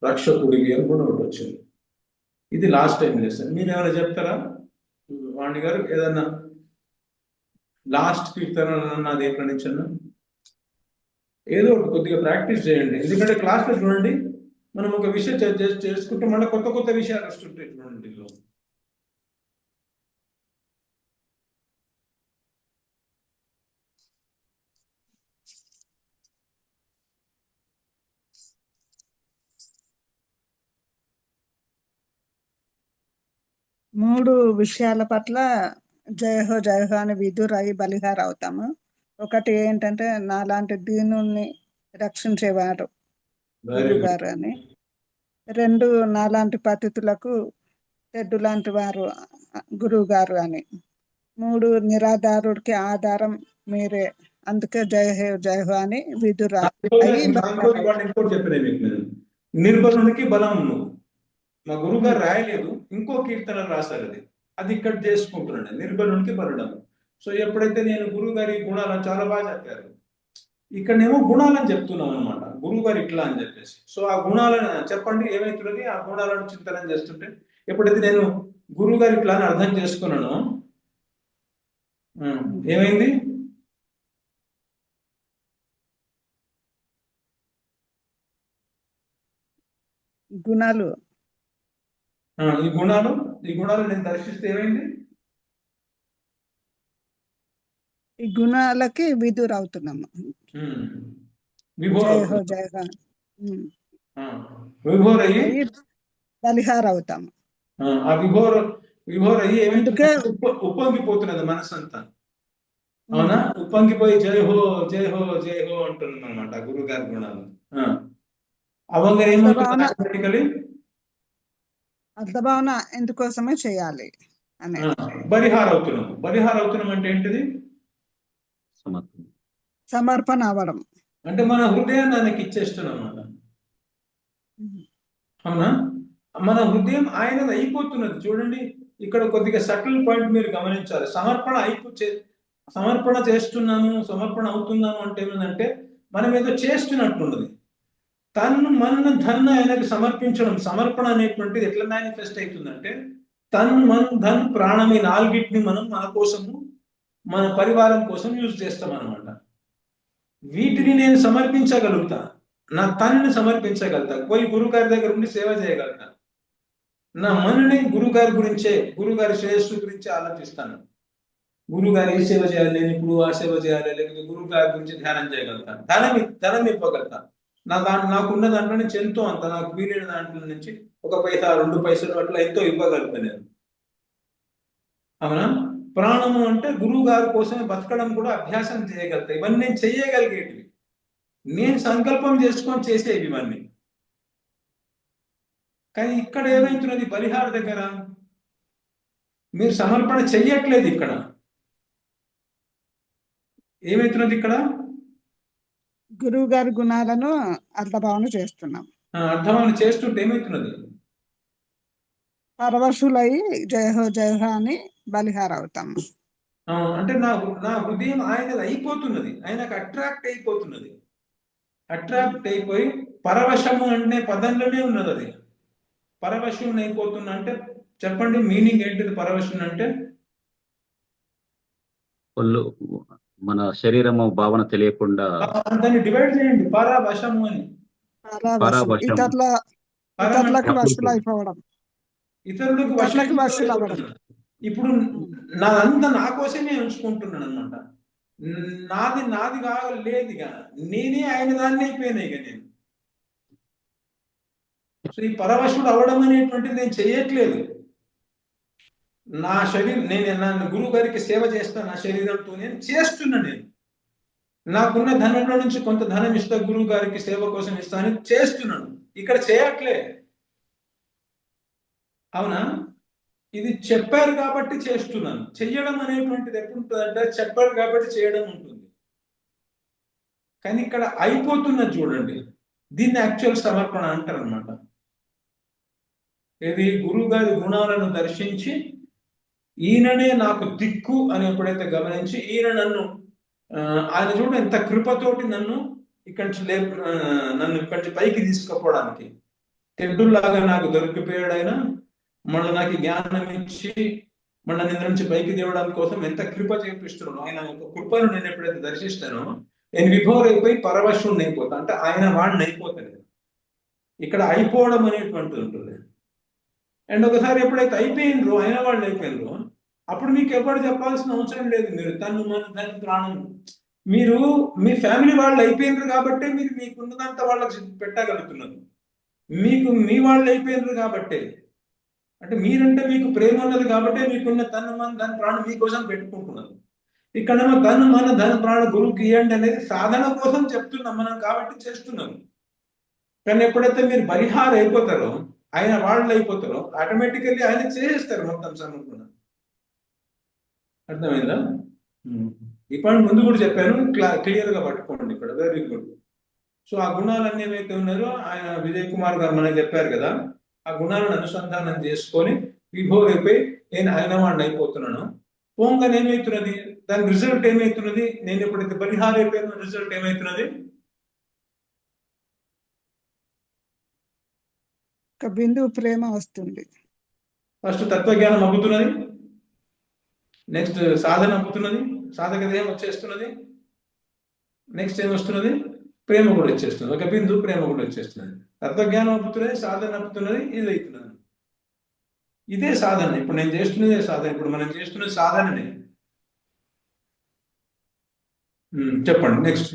రక్షకుడివి అని కూడా ఒకటి వచ్చింది. ఇది లాస్ట్ టైం లెసన్. మీరు ఏమైనా చెప్తారా వాణి గారు? ఏదన్నా లాస్ట్ కీర్తన అన్నది ఎక్కడి నుంచి అన్నా ఏదో ఒకటి కొద్దిగా ప్రాక్టీస్ చేయండి. ఎందుకంటే క్లాస్లో చూడండి, మనం ఒక విషయం చేసుకుంటే మళ్ళీ కొత్త కొత్త విషయాలు వస్తుంటాయి చూడండి. ఇందులో మూడు విషయాల పట్ల జయహో అని విధురై బలిహార అవుతాము. ఒకటి ఏంటంటే నాలాంటి దీనుల్ని రక్షించేవారు గురువు గారు అని. 2 నాలాంటి పతితులకు తెడ్డు లాంటి వారు గురువు గారు అని. 3 నిరాధారుడికి ఆధారం మీరే, అందుకే జయహో అని విధురా ఇంకోటి చెప్పిన మీకు, నిర్బలునికి బలం నువ్వు. మా గురువు గారు రాయలేదు, ఇంకో కీర్తన రాశారు. అది ఇక్కడ చేసుకుంటున్నాను, నిర్బలునికి బలడం. సో ఎప్పుడైతే నేను గురువు గారి గుణాలను చాలా బాగా చెప్పారు, ఇక్కడనేమో గుణాలని చెప్తున్నాం అనమాట, గురువు గారు ఇట్లా అని చెప్పేసి. సో ఆ గుణాలను చెప్పండి ఏమైతున్నది, ఆ గుణాలను చింతన చేస్తుంటే ఎప్పుడైతే నేను గురువు గారు ఇట్లా అని అర్థం చేసుకున్నాను, ఏమైంది? గుణాలు, ఈ గుణాలు నేను దర్శిస్తే ఏమైంది? ఈ గుణాలకి విధురవుతున్నాము. జయహో విభోర్ అయ్యి బలిహార అవుతాము. ఆ విభోర్ అయ్యి ఏమైంది? ఉప్పొంగిపోతున్నది మనసు అంతా. అవునా? ఉప్పొంగిపోయి జయ హో అంటున్నాను అనమాట గురువు గారి గుణాలు. అవంగా ఏమవుతుంది? అర్థభావన ఎందుకోసమే చేయాలి అని బలిహార అవుతున్నాం అంటే ఏంటిది? సమర్పణ అవ్వడం. అంటే మన హృదయాన్ని ఆయనకి ఇచ్చేస్తున్నాం అన్నమాట. అవునా? మన హృదయం ఆయనది అయిపోతున్నది. చూడండి, ఇక్కడ కొద్దిగా సటిల్ పాయింట్ మీరు గమనించాలి. సమర్పణ చేస్తున్నాము, సమర్పణ అవుతున్నాము అంటే ఏమిటంటే మనం ఏదో చేస్తున్నట్లున్నది. తన్ను మన ధన్ ఆయనకు సమర్పించడం, సమర్పణ అనేటువంటిది ఎట్లా మేనిఫెస్ట్ అవుతుందంటే తన్ మన్ ధన్ ప్రాణం ఈ నాలుగిటిని మనం మన కోసము, మన పరివారం కోసం యూజ్ చేస్తాం అనమాట. వీటిని నేను సమర్పించగలుగుతా, నా తనని సమర్పించగలుగుతా, పోయి గురువు గారి దగ్గర ఉండి సేవ చేయగలుగుతా. నా మనని గురుగారి గురించే, గురుగారి శ్రేయస్సు గురించి ఆలోచిస్తాను. గురుగారు ఏ సేవ చేయాలి, నేను ఇప్పుడు ఆ సేవ చేయాలి, లేకపోతే గురువు గారి గురించి ధ్యానం చేయగలుగుతాను, ధనం ఇవ్వగలుగుతాను. నాకున్న దాంట్లో నుంచి ఎంతో అంత, నాకు వీలైన దాంట్లో నుంచి 1 పైసా 2 పైసలు అట్లా ఎంతో ఇవ్వగలుగుతాను నేను. అవునా? ప్రాణము అంటే గురువు గారి కోసమే బతకడం కూడా అభ్యాసం చేయగలుగుతా. ఇవన్నీ నేను చెయ్యగలిగేటివి, నేను సంకల్పం చేసుకొని చేసేవి ఇవన్నీ. కానీ ఇక్కడ ఏమైతున్నది, బలిహార దగ్గర మీరు సమర్పణ చెయ్యట్లేదు. ఇక్కడ ఏమైతున్నది, ఇక్కడ గురువు గారి గుణాలను అర్థభావన చేస్తున్నాం. అర్థభావన చేస్తుంటే ఏమైతున్నది, పరవశులై జయహో జయహో అని బలిహార అవుతాం. అంటే నా హృదయం ఆయనది అయిపోతున్నది, ఆయనకు అట్రాక్ట్ అయిపోతున్నది. అట్రాక్ట్ అయిపోయి పరవశము అనే పదంలోనే ఉన్నది అది. పరవశం అయిపోతున్నా అంటే చెప్పండి, మీనింగ్ ఏంటిది పరవశం అంటే? మన శరీరము భావన తెలియకుండా దాన్ని డివైడ్ చేయండి, పరవశము అని. ఇతరులకు వశులు అయిపోవడం, ఇతరులకు వశులు అవ్వడం. ఇప్పుడు నాదంతా నా కోసమే ఉంచుకుంటున్నాను అనమాట. నాది కాగలేదుగా, నేనే ఆయన దాన్ని అయిపోయినా ఇక నేను. సో ఈ పరవశుడు అవ్వడం అనేటువంటిది నేను చేయట్లేదు. నా శరీరం, నేను గురువు గారికి సేవ చేస్తాను, నా శరీరంతో నేను చేస్తున్నా. నేను నాకున్న ధనంలో నుంచి కొంత ధనం ఇస్తా, గురువు గారికి సేవ కోసం ఇస్తాను, చేస్తున్నాను. ఇక్కడ చేయట్లే. అవునా? ఇది చెప్పారు కాబట్టి చేస్తున్నాను. చెయ్యడం అనేటువంటిది ఎప్పుడు ఉంటుందంటే చెప్పారు కాబట్టి చేయడం ఉంటుంది. కానీ ఇక్కడ అయిపోతున్నది చూడండి, దీన్ని యాక్చువల్ సమర్పణ అంటారు అనమాట. ఇది గురువు గారి గుణాలను దర్శించి ఈయననే నాకు దిక్కు అని ఎప్పుడైతే గమనించి, ఈయన నన్ను ఆయన చూడ ఎంత కృపతోటి నన్ను ఇక్కడి నుంచి పైకి తీసుకుపోవడానికి, తెడ్డుల్లాగా నాకు దొరికిపోయాడైనా మళ్ళీ నాకు జ్ఞానం ఇచ్చి మళ్ళీ నిన్న నుంచి పైకి తేవడం కోసం ఎంత కృప చేపిస్తున్నాను. ఆయన యొక్క కృపను నేను ఎప్పుడైతే దర్శిస్తానో నేను విభోర్ అయిపోయి పరవశుణ్ణి అయిపోతా, అంటే ఆయన వాడిని అయిపోతాను. ఇక్కడ అయిపోవడం అనేటువంటిది ఉంటుంది. అండ్ ఒకసారి ఎప్పుడైతే అయిపోయినరో, అయిన వాళ్ళు అయిపోయినరో, అప్పుడు మీకు ఎవరు చెప్పాల్సిన అవసరం లేదు. మీరు తను మన తన ప్రాణం, మీరు మీ ఫ్యామిలీ వాళ్ళు అయిపోయినారు కాబట్టి మీరు మీకున్నదంతా వాళ్ళకి పెట్టగలుగుతున్నారు. మీకు మీ వాళ్ళు అయిపోయినారు కాబట్టి, అంటే మీరంటే మీకు ప్రేమ ఉన్నది కాబట్టి మీకున్న తను మన ధన ప్రాణం మీకోసం పెట్టుకుంటున్నారు. ఇక్కడేమో తను మన ధన ప్రాణ గురువుకి ఇవ్వండి అనేది సాధన కోసం చెప్తున్నాం మనం కాబట్టి చేస్తున్నాం. కానీ ఎప్పుడైతే మీరు బలిహార అయిపోతారో, ఆయన వాళ్ళు అయిపోతారో, ఆటోమేటికల్లీ ఆయన చేసేస్తారు మొత్తం సమర్పణ. అర్థమైందా? ఈ పాయింట్ ముందు కూడా చెప్పాను, క్లియర్ గా పట్టుకోండి ఇక్కడ. Very good. సో ఆ గుణాలన్నీ ఏవైతే ఉన్నారో ఆయన విజయ్ కుమార్ గారు మనకి చెప్పారు కదా, ఆ గుణాలను అనుసంధానం చేసుకొని విభోర్ అయిపోయి నేను ఆయన వాడిని అయిపోతున్నాను. పోంగా ఏమవుతున్నది, దాని రిజల్ట్ ఏమవుతున్నది, నేను ఎప్పుడైతే బలిహార అయిపోయిన రిజల్ట్ ఏమవుతున్నది, ఒక బిందువు ప్రేమ వస్తుంది. ఫస్ట్ తత్వజ్ఞానం అబ్బుతున్నది, నెక్స్ట్ సాధన అబ్బుతున్నది, సాధక దేహం వచ్చేస్తున్నది, నెక్స్ట్ ఏమొస్తున్నది, ప్రేమ కూడా వచ్చేస్తుంది. ఒక బిందు ప్రేమ కూడా వచ్చేస్తున్నది. తత్వజ్ఞానం అబ్బుతున్నది, సాధన అబ్బుతున్నది, ఇది అవుతున్నది. ఇదే సాధన. ఇప్పుడు నేను చేస్తున్నదే సాధన. ఇప్పుడు మనం చేస్తున్నది సాధననే. చెప్పండి నెక్స్ట్.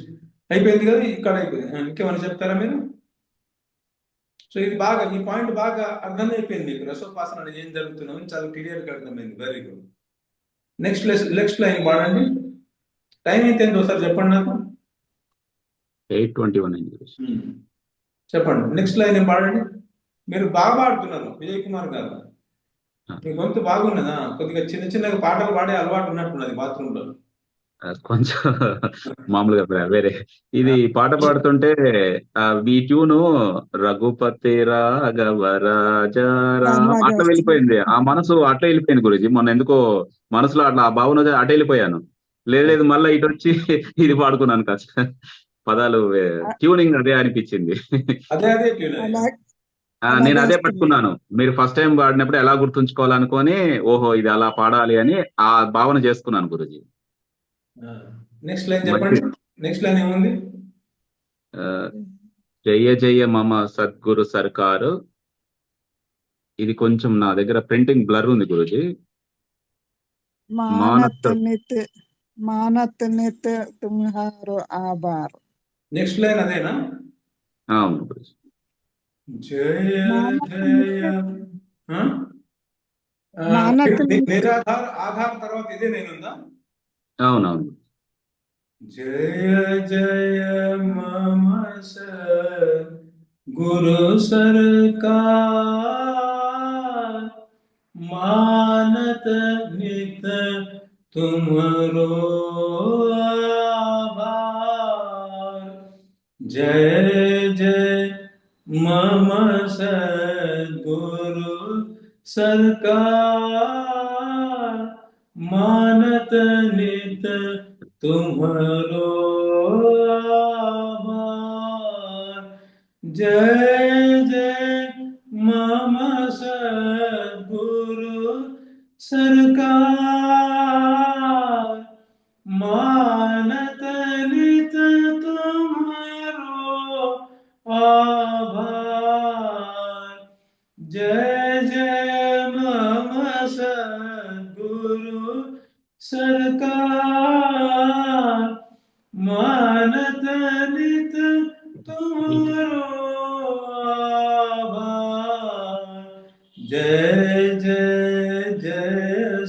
అయిపోయింది కదా, ఇక్కడ అయిపోయింది. ఇంకేమైనా చెప్తారా మీరు? సో ఇది బాగా, ఈ పాయింట్ బాగా అర్థమైపోయింది మీకు. రసోపాసన ఏం జరుగుతుందని చాలా క్లియర్గా అర్థమైంది. Very good. నెక్స్ట్ లైన్ వాడండి. టైం అయితే ఎంతో సార్ చెప్పండి నాకు. 8:21. చెప్పండి నెక్స్ట్ లైన్ ఏం పాడండి. మీరు బాగా పాడుతున్నారు విజయ్ కుమార్ గారు, మీ గొంతు బాగున్నదా? కొద్దిగా చిన్నగా పాటలు పాడే అలవాటు ఉన్నట్టున్నది బాత్రూంలో. కొంచెం మామూలుగా వేరే ఇది పాట పాడుతుంటే ఈ ట్యూను రఘుపతి రాఘవ రాజా రామ్ దానిలాగే అట్లా వస్తుంది. వెళ్ళిపోయింది. ఆ మనసు అట్లా వెళ్ళిపోయింది గురుజీ. మొన్న ఎందుకో మనసులో అట్లా ఆ భావన అటు వెళ్ళిపోయాను. లేదు లేదు మళ్ళీ ఇటు వచ్చి ఇది పాడుకున్నాను కాస్త. పదాలు అ- ట్యూనింగ్ అదే అనిపించింది. అదే అదే ట్యూన్ అది. అలా నేను అలాగే అదే వస్తుంది. పట్టుకున్నాను. మీరు ఫస్ట్ టైం పాడినప్పుడు ఎలా గుర్తుంచుకోవాలనుకొని ఓహో ఇది అలా పాడాలి అని ఆ భావన చేసుకున్నాను గురుజీ. నెక్స్ట్ లైన్ మంచి చెప్పండి. నెక్స్ట్ లైన్ ఏముంది? ఆ, జయ జయ మమ సద్గురు సర్కారు. ఇది కొంచెం నా దగ్గర ప్రింటింగ్ బ్లర్ ఉంది గురుజీ. మానత్ మానత్ నిత్ మానత్ నిత్ తుమ్హారో ఆభార్. నెక్స్ట్ లైన్ అదేనా? అవును గురుజీ. జయ మానత్ జయ నిత్ ఆ? ఆ, మానత్ నిత్ నిరాధార్ ఆధార్ తర్వాత ఇదే నేనుందా? అవునవును. జయ జయ మమ గురు सरकार मानत नित तुमरो आभार। जय जय मम सद्गुरु सरकार मानत नित तुम्हारो आभार। जय जय मम सद्गुरु सरकार मानत नित तुम्हारो आभार। जय जय मम सद्गुरु सरकार मानत नित तुम्हारो आभार। जय जय जय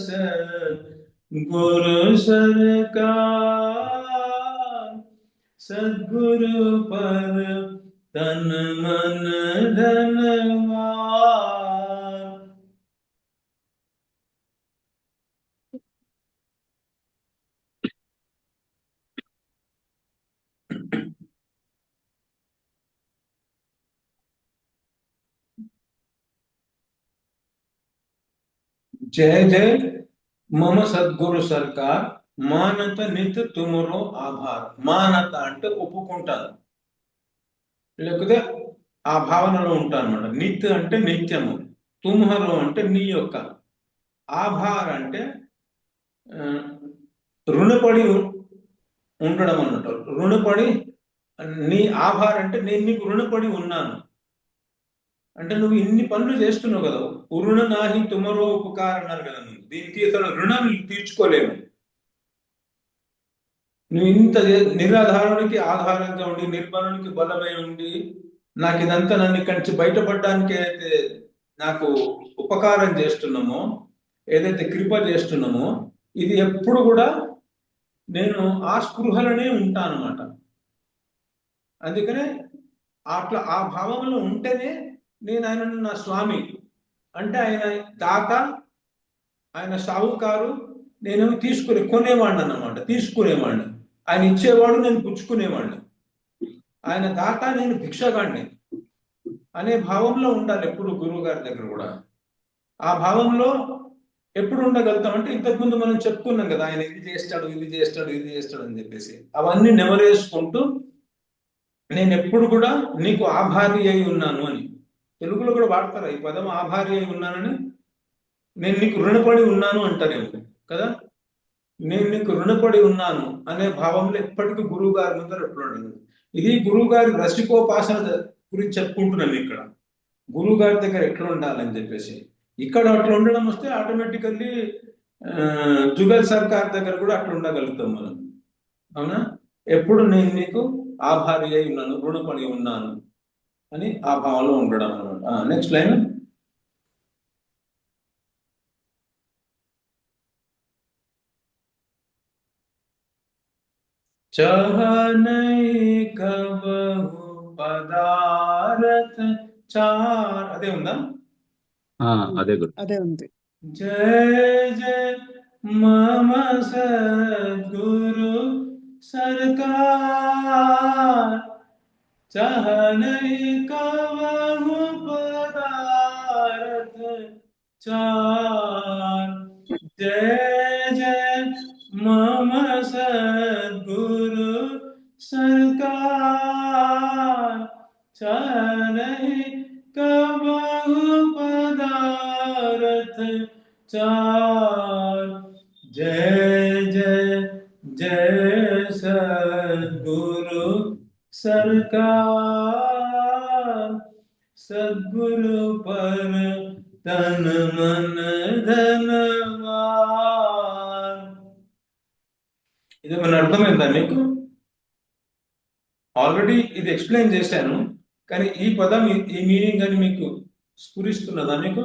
सद्गुरु सरकार सद्गुरु पर तन मन धनवान। जय जय మమ సద్గురు సర్కార్ మానత నిత్ తుమరో ఆభార్. మానత అంటే ఒప్పుకుంటాను, లేకపోతే ఆ భావనలో ఉంటాను అనమాట. నిత్ అంటే నిత్యము, తుమ్హరో అంటే నీ యొక్క, ఆభార్ అంటే రుణపడి ఉండడం అన్నట్టు. రుణపడి నీ ఆభార్ అంటే నేను నీకు రుణపడి ఉన్నాను అంటే నువ్వు ఇన్ని పనులు చేస్తున్నావు కదా. ఉరుణ నాహి తుమరో ఉపకారం అన్నారు కదా. నువ్వు దీనికి అసలు రుణం తీర్చుకోలేము. నువ్వు ఇంత నిరాధారానికి ఆధారంగా ఉండి, నిర్బలానికి బలమై ఉండి, నాకు ఇదంతా నన్ను ఇక్కడి నుంచి బయటపడడానికి అయితే నాకు ఉపకారం చేస్తున్నామో, ఏదైతే కృప చేస్తున్నామో, ఇది ఎప్పుడు కూడా నేను ఆ స్పృహలోనే ఉంటాను అన్నమాట. అందుకనే అట్లా ఆ భావంలో ఉంటేనే నేను ఆయనను నా స్వామి అంటే, ఆయన దాత, ఆయన సాహుకారు, నేను కొనేవాడిని అన్నమాట. తీసుకునేవాడిని, ఆయన ఇచ్చేవాడు, నేను పుచ్చుకునేవాడిని. ఆయన దాత, నేను భిక్షగాడిని అనే భావంలో ఉండాలి ఎప్పుడు గురువు గారి దగ్గర కూడా. ఆ భావంలో ఎప్పుడు ఉండగలుగుతాం అంటే, ఇంతకుముందు మనం చెప్పుకున్నాం కదా, ఆయన ఇది చేస్తాడు, ఇది చేస్తాడు, ఇది చేస్తాడు అని చెప్పేసి అవన్నీ నెమరేసుకుంటూ నేను ఎప్పుడు కూడా నీకు ఆభారి అయి ఉన్నాను అని. తెలుగులో కూడా వాడతారా ఈ పదం, ఆభారి అయి ఉన్నానని? నేను నీకు రుణపడి ఉన్నాను అంటారేమో కదా. నేను నీకు రుణపడి ఉన్నాను అనే భావంలో ఎప్పటికీ గురువు గారి ముందర ఎప్పుడు ఉండదు. ఇది గురువు గారి రసికోపాసన గురించి చెప్పుకుంటున్నాను ఇక్కడ. గురువు గారి దగ్గర ఎట్లా ఉండాలని చెప్పేసి ఇక్కడ అట్లా ఉండడం వస్తే ఆటోమేటికల్లీ జుగల్ సర్కార్ దగ్గర కూడా అట్లా ఉండగలుగుతాం మనం. అవునా? ఎప్పుడు నేను నీకు ఆభారి అయి ఉన్నాను, రుణపడి ఉన్నాను అని ఆ భావంలో ఉండడం అన్నమాట. Next line. चाह नहीं कबहु पदारथ चार. అదే ఉందా? అదే గురు. అదే ఉంది. जय जय मम सद्गुरु सरकार चाह नहीं कवहु पदारथ चार। जय जय मम सद्गुरु सरकार चाह नहीं कबहु पदारथ चार। जय जय जय सद्गुरु सरकार सद्गुरु पर तन मन धनवान। ఇది మన అర్థమైందా మీకు? ఆల్రెడీ ఇది ఎక్స్ప్లెయిన్ చేశాను, కానీ ఈ పదం ఈ మీనింగ్ అని మీకు స్ఫురిస్తున్నదా మీకు?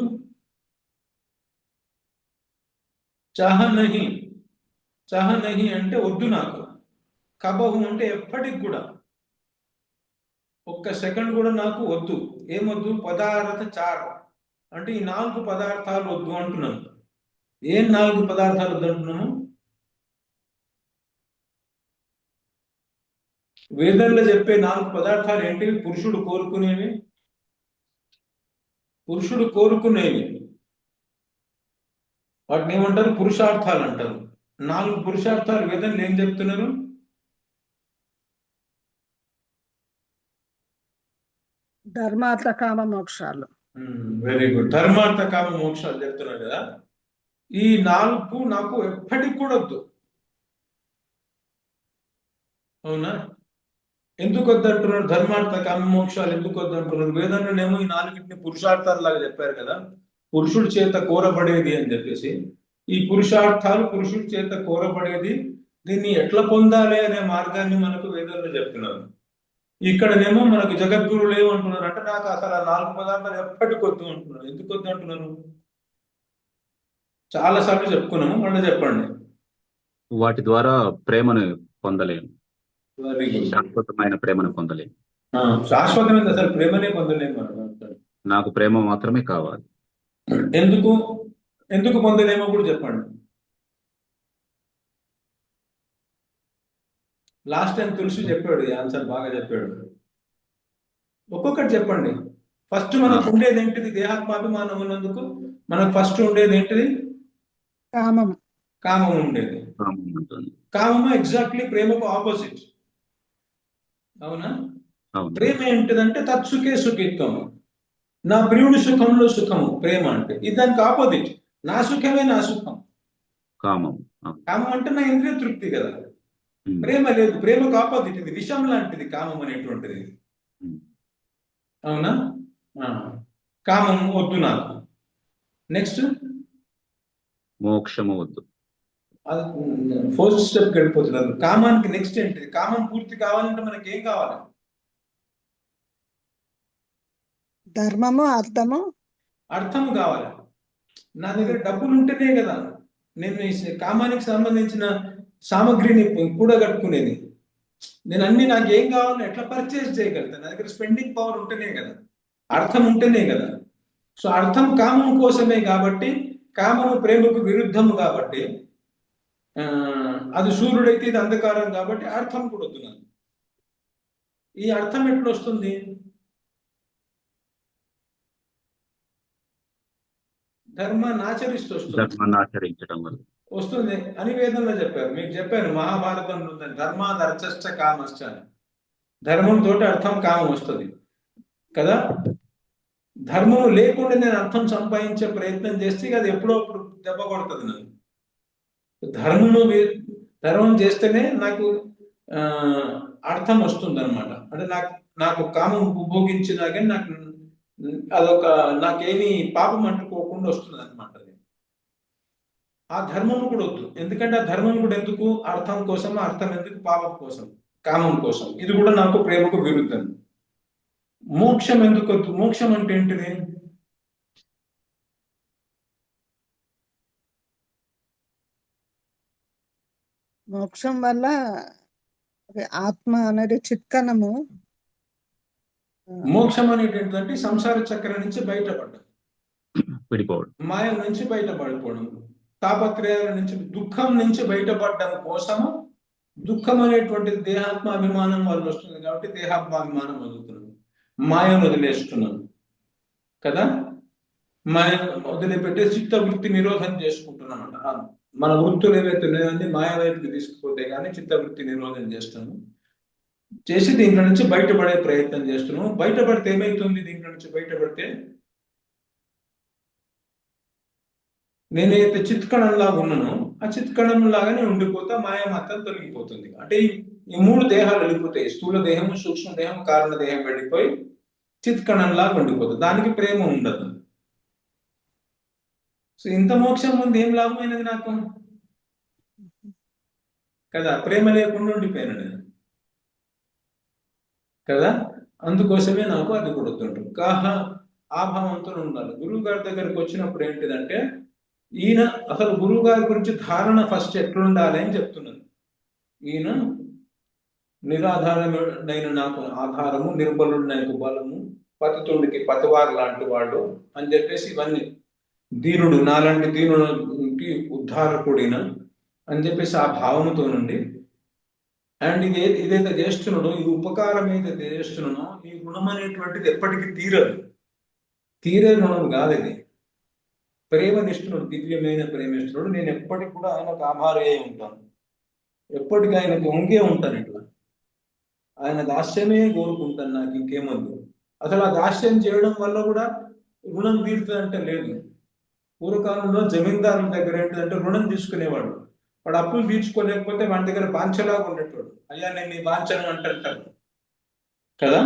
చాహ నహి అంటే వద్దు నాకు, కబహు అంటే ఎప్పటికి కూడా, ఒక్క సెకండ్ కూడా నాకు వద్దు. ఏమొద్దు? పదార్థ చార అంటే ఈ 4 పదార్థాలు వద్దు అంటున్నాను. ఏం 4 పదార్థాలు వద్దు అంటున్నాము? వేదంలో చెప్పే 4 పదార్థాలు ఏంటివి? పురుషుడు కోరుకునేవి వాటిని ఏమంటారు? పురుషార్థాలు అంటారు. 4 పురుషార్థాలు వేదంలో ఏం చెప్తున్నారు? ధర్మార్థ కామ మోక్షాలు. Very good. ధర్మార్థ కామ మోక్షాలు చెప్తున్నారు కదా. ఈ 4 నాకు ఎప్పటికి కూడా వద్దు. అవునా? ఎందుకు వద్దంటున్నారు? ధర్మార్థ కామ మోక్షాలు ఎందుకు వద్దంటున్నారు? వేదంలోనేమో ఈ 4టిని పురుషార్థాలు లాగా చెప్పారు కదా, పురుషుడి చేత కోరబడేది అని చెప్పేసి. ఈ పురుషార్థాలు పురుషుడి చేత కోరబడేది, దీన్ని ఎట్లా పొందాలి అనే మార్గాన్ని మనకు వేదంలో చెప్తున్నారు. ఇక్కడనేమో మనకు జగద్గురులు ఏమంటున్నారు అంటే, నాకు అసలు ఆ 4 పదార్థాలు ఎప్పటికి వద్దు అంటున్నారు. ఎందుకు వద్దు అంటున్నారు? చాలా సార్లు చెప్పుకున్నాము, మళ్ళీ చెప్పండి. వాటి ద్వారా ప్రేమను పొందలేము, వెరీ గుడ్. శాశ్వతమైన ప్రేమను పొందలేము. శాశ్వతమైన అసలు ప్రేమనే పొందలేము మనం. నాకు ప్రేమ మాత్రమే కావాలి. ఎందుకు పొందలేమో కూడా చెప్పండి. లాస్ట్ టైం తులసి చెప్పాడు, ఈ ఆన్సర్ బాగా చెప్పాడు. ఒక్కొక్కటి చెప్పండి. ఫస్ట్ మనకు ఉండేది ఏంటిది? దేహాత్మాభిమానం ఉన్నందుకు మనకు ఫస్ట్ ఉండేది ఏంటిది? కామం ఉండేది. కామము ఎగ్జాక్ట్లీ ప్రేమకు ఆపోజిట్. అవునా? ప్రేమ ఏంటిదంటే తత్సుఖే సుఖిత్వం, నా ప్రియుడి సుఖంలో సుఖము ప్రేమ అంటే. ఇది దానికి ఆపోజిట్. నా సుఖమే నా సుఖం. కామం అంటే నా ఇంద్రియ తృప్తి కదా. ప్రేమ లేదు, ప్రేమకు ఆపోజిట్. ఇది విషం లాంటిది కామం అనేటువంటిది. అవునా? కామం వద్దు నాకు. నెక్స్ట్ మోక్షము వద్దు. ఫస్ట్ స్టెప్ వెళ్ళిపోతున్నారు. కామానికి నెక్స్ట్ ఏంటిది? కామం పూర్తి కావాలంటే మనకి ఏం కావాలి? ధర్మము, అర్థము కావాలి. నా దగ్గర డబ్బులు ఉంటేనే కదా నేను ఈ కామానికి సంబంధించిన సామగ్రిని కూడగట్టుకునేది. నేను అన్ని నాకు ఏం కావాలో ఎట్లా పర్చేస్ చేయగలుగుతాను? నా దగ్గర స్పెండింగ్ పవర్ ఉంటేనే కదా, అర్థం ఉంటేనే కదా. సో అర్థం కామం కోసమే కాబట్టి, కామము ప్రేమకు విరుద్ధము కాబట్టి, అది సూర్యుడైతే ఇది అంధకారం కాబట్టి అర్థం కూడా వద్దున్నాను. ఈ అర్థం ఎట్లా వస్తుంది? ధర్మాన్ని ఆచరిస్తూ వస్తుంది అని వేదంలో చెప్పారు. మీకు చెప్పాను, మహాభారతంలో ఉందని. ధర్మాదర్చశ్చ కామశ్చ అని. ధర్మంతో అర్థం కామం వస్తుంది కదా. ధర్మము లేకుండా నేను అర్థం సంపాదించే ప్రయత్నం చేస్తే అది ఎప్పుడో అప్పుడు దెబ్బ కొడుతుంది నాకు. ధర్మం చేస్తేనే నాకు అర్థం వస్తుంది అనమాట. అంటే నాకు కామం ఉపభోగించినా కానీ నాకేమీ పాపం అంటుకోకుండా వస్తుంది అనమాట. ఆ ధర్మం కూడా వద్దు. ఎందుకంటే ఆ ధర్మం కూడా ఎందుకు? అర్థం కోసం. అర్థం ఎందుకు? పాపం కోసం, కామం కోసం. ఇది కూడా నాకు ప్రేమకు విరుద్ధం. మోక్షం ఎందుకు వద్దు? మోక్షం అంటే ఏంటిది? మోక్షం వల్ల ఆత్మ అనేది చిత్కనము. మోక్షం అనేటంటే సంసార చక్రం నుంచి బయటపడడం, మాయ నుంచి బయటపడిపోవడం. తాపత్రయాల నుంచి, దుఃఖం నుంచి బయటపడడం కోసము, దుఃఖం అనేటువంటిది దేహాత్మాభిమానం వల్ల వస్తుంది కాబట్టి దేహాత్మాభిమానం వదులుతున్నాను, మాయను వదిలేస్తున్నాను కదా. మాయ వదిలిపెట్టి చిత్త వృత్తి నిరోధం చేసుకుంటున్నాను అంట. మన వృత్తులు ఏవైతే ఉన్నాయని మాయ వైపుకి తీసుకుపోతే కానీ చిత్త వృత్తి నిరోధం చేస్తాను చేసి దీంట్లో నుంచి బయటపడే ప్రయత్నం చేస్తున్నాను. బయటపడితే ఏమైతుంది? దీంట్లో నుంచి బయటపడితే నేనైతే చిత్కణంలాగా ఉన్నానో ఆ చిత్కణం లాగానే ఉండిపోతా, మాయ మాత్రం తొలగిపోతుంది. అంటే ఈ మూడు దేహాలు వెళ్ళిపోతాయి, స్థూల దేహము, సూక్ష్మ దేహం, కారణ దేహం వెళ్ళిపోయి చిత్కణంలాగా ఉండిపోతుంది. దానికి ప్రేమ ఉండదు. సో ఇంత మోక్షం ముందు ఏం లాభమైనది నాకు కదా, ప్రేమ లేకుండా ఉండిపోయాను నేను కదా. అందుకోసమే నాకు అది కొడుతుంటారు. కాహ ఆ భావంతో ఉండాలి. గురువు గారి దగ్గరికి వచ్చినప్పుడు ఏంటిదంటే, ఈయన అసలు గురువు గారి గురించి ధారణ ఫస్ట్ ఎట్లుండాలి అని చెప్తున్నారు. ఈయన నిరాధారమైన నాకు ఆధారము, నిర్బలుడు నాకు బలము, పతితుడికి పతివారు లాంటి వాడు అని చెప్పేసి ఇవన్నీ, దీనుడు నాలాంటి దీనుడికి ఉద్ధారకుడిన అని చెప్పేసి ఆ భావముతో నుండి, అండ్ ఇదైతే చేస్తున్నాడో, ఈ ఉపకారం ఏదైతే చేస్తున్నానో, ఈ రుణం అనేటువంటిది ఎప్పటికీ తీరదు, తీరే రుణం కాదు ఇది. ప్రేమనిస్తున్నాడు, దివ్యమైన ప్రేమిస్తున్నాడు. నేను ఎప్పటికి కూడా ఆయనకు ఆభారి అయి ఉంటాను, ఎప్పటికీ ఆయనకు వంగే ఉంటాను. ఇట్లా ఆయన దాస్యమే కోరుకుంటాను, నాకు ఇంకేమొద్దు. అసలు ఆ దాస్యం చేయడం వల్ల కూడా రుణం తీరుతుందంటే లేదు. పూర్వకాలంలో జమీందారుల దగ్గర ఏంటంటే రుణం తీసుకునేవాడు, వాడు అప్పులు తీర్చుకోలేకపోతే వాడి దగ్గర బాంచలాగా ఉండేటోడు. అయ్యా నేను నీ బాంచను అంటారు కదా.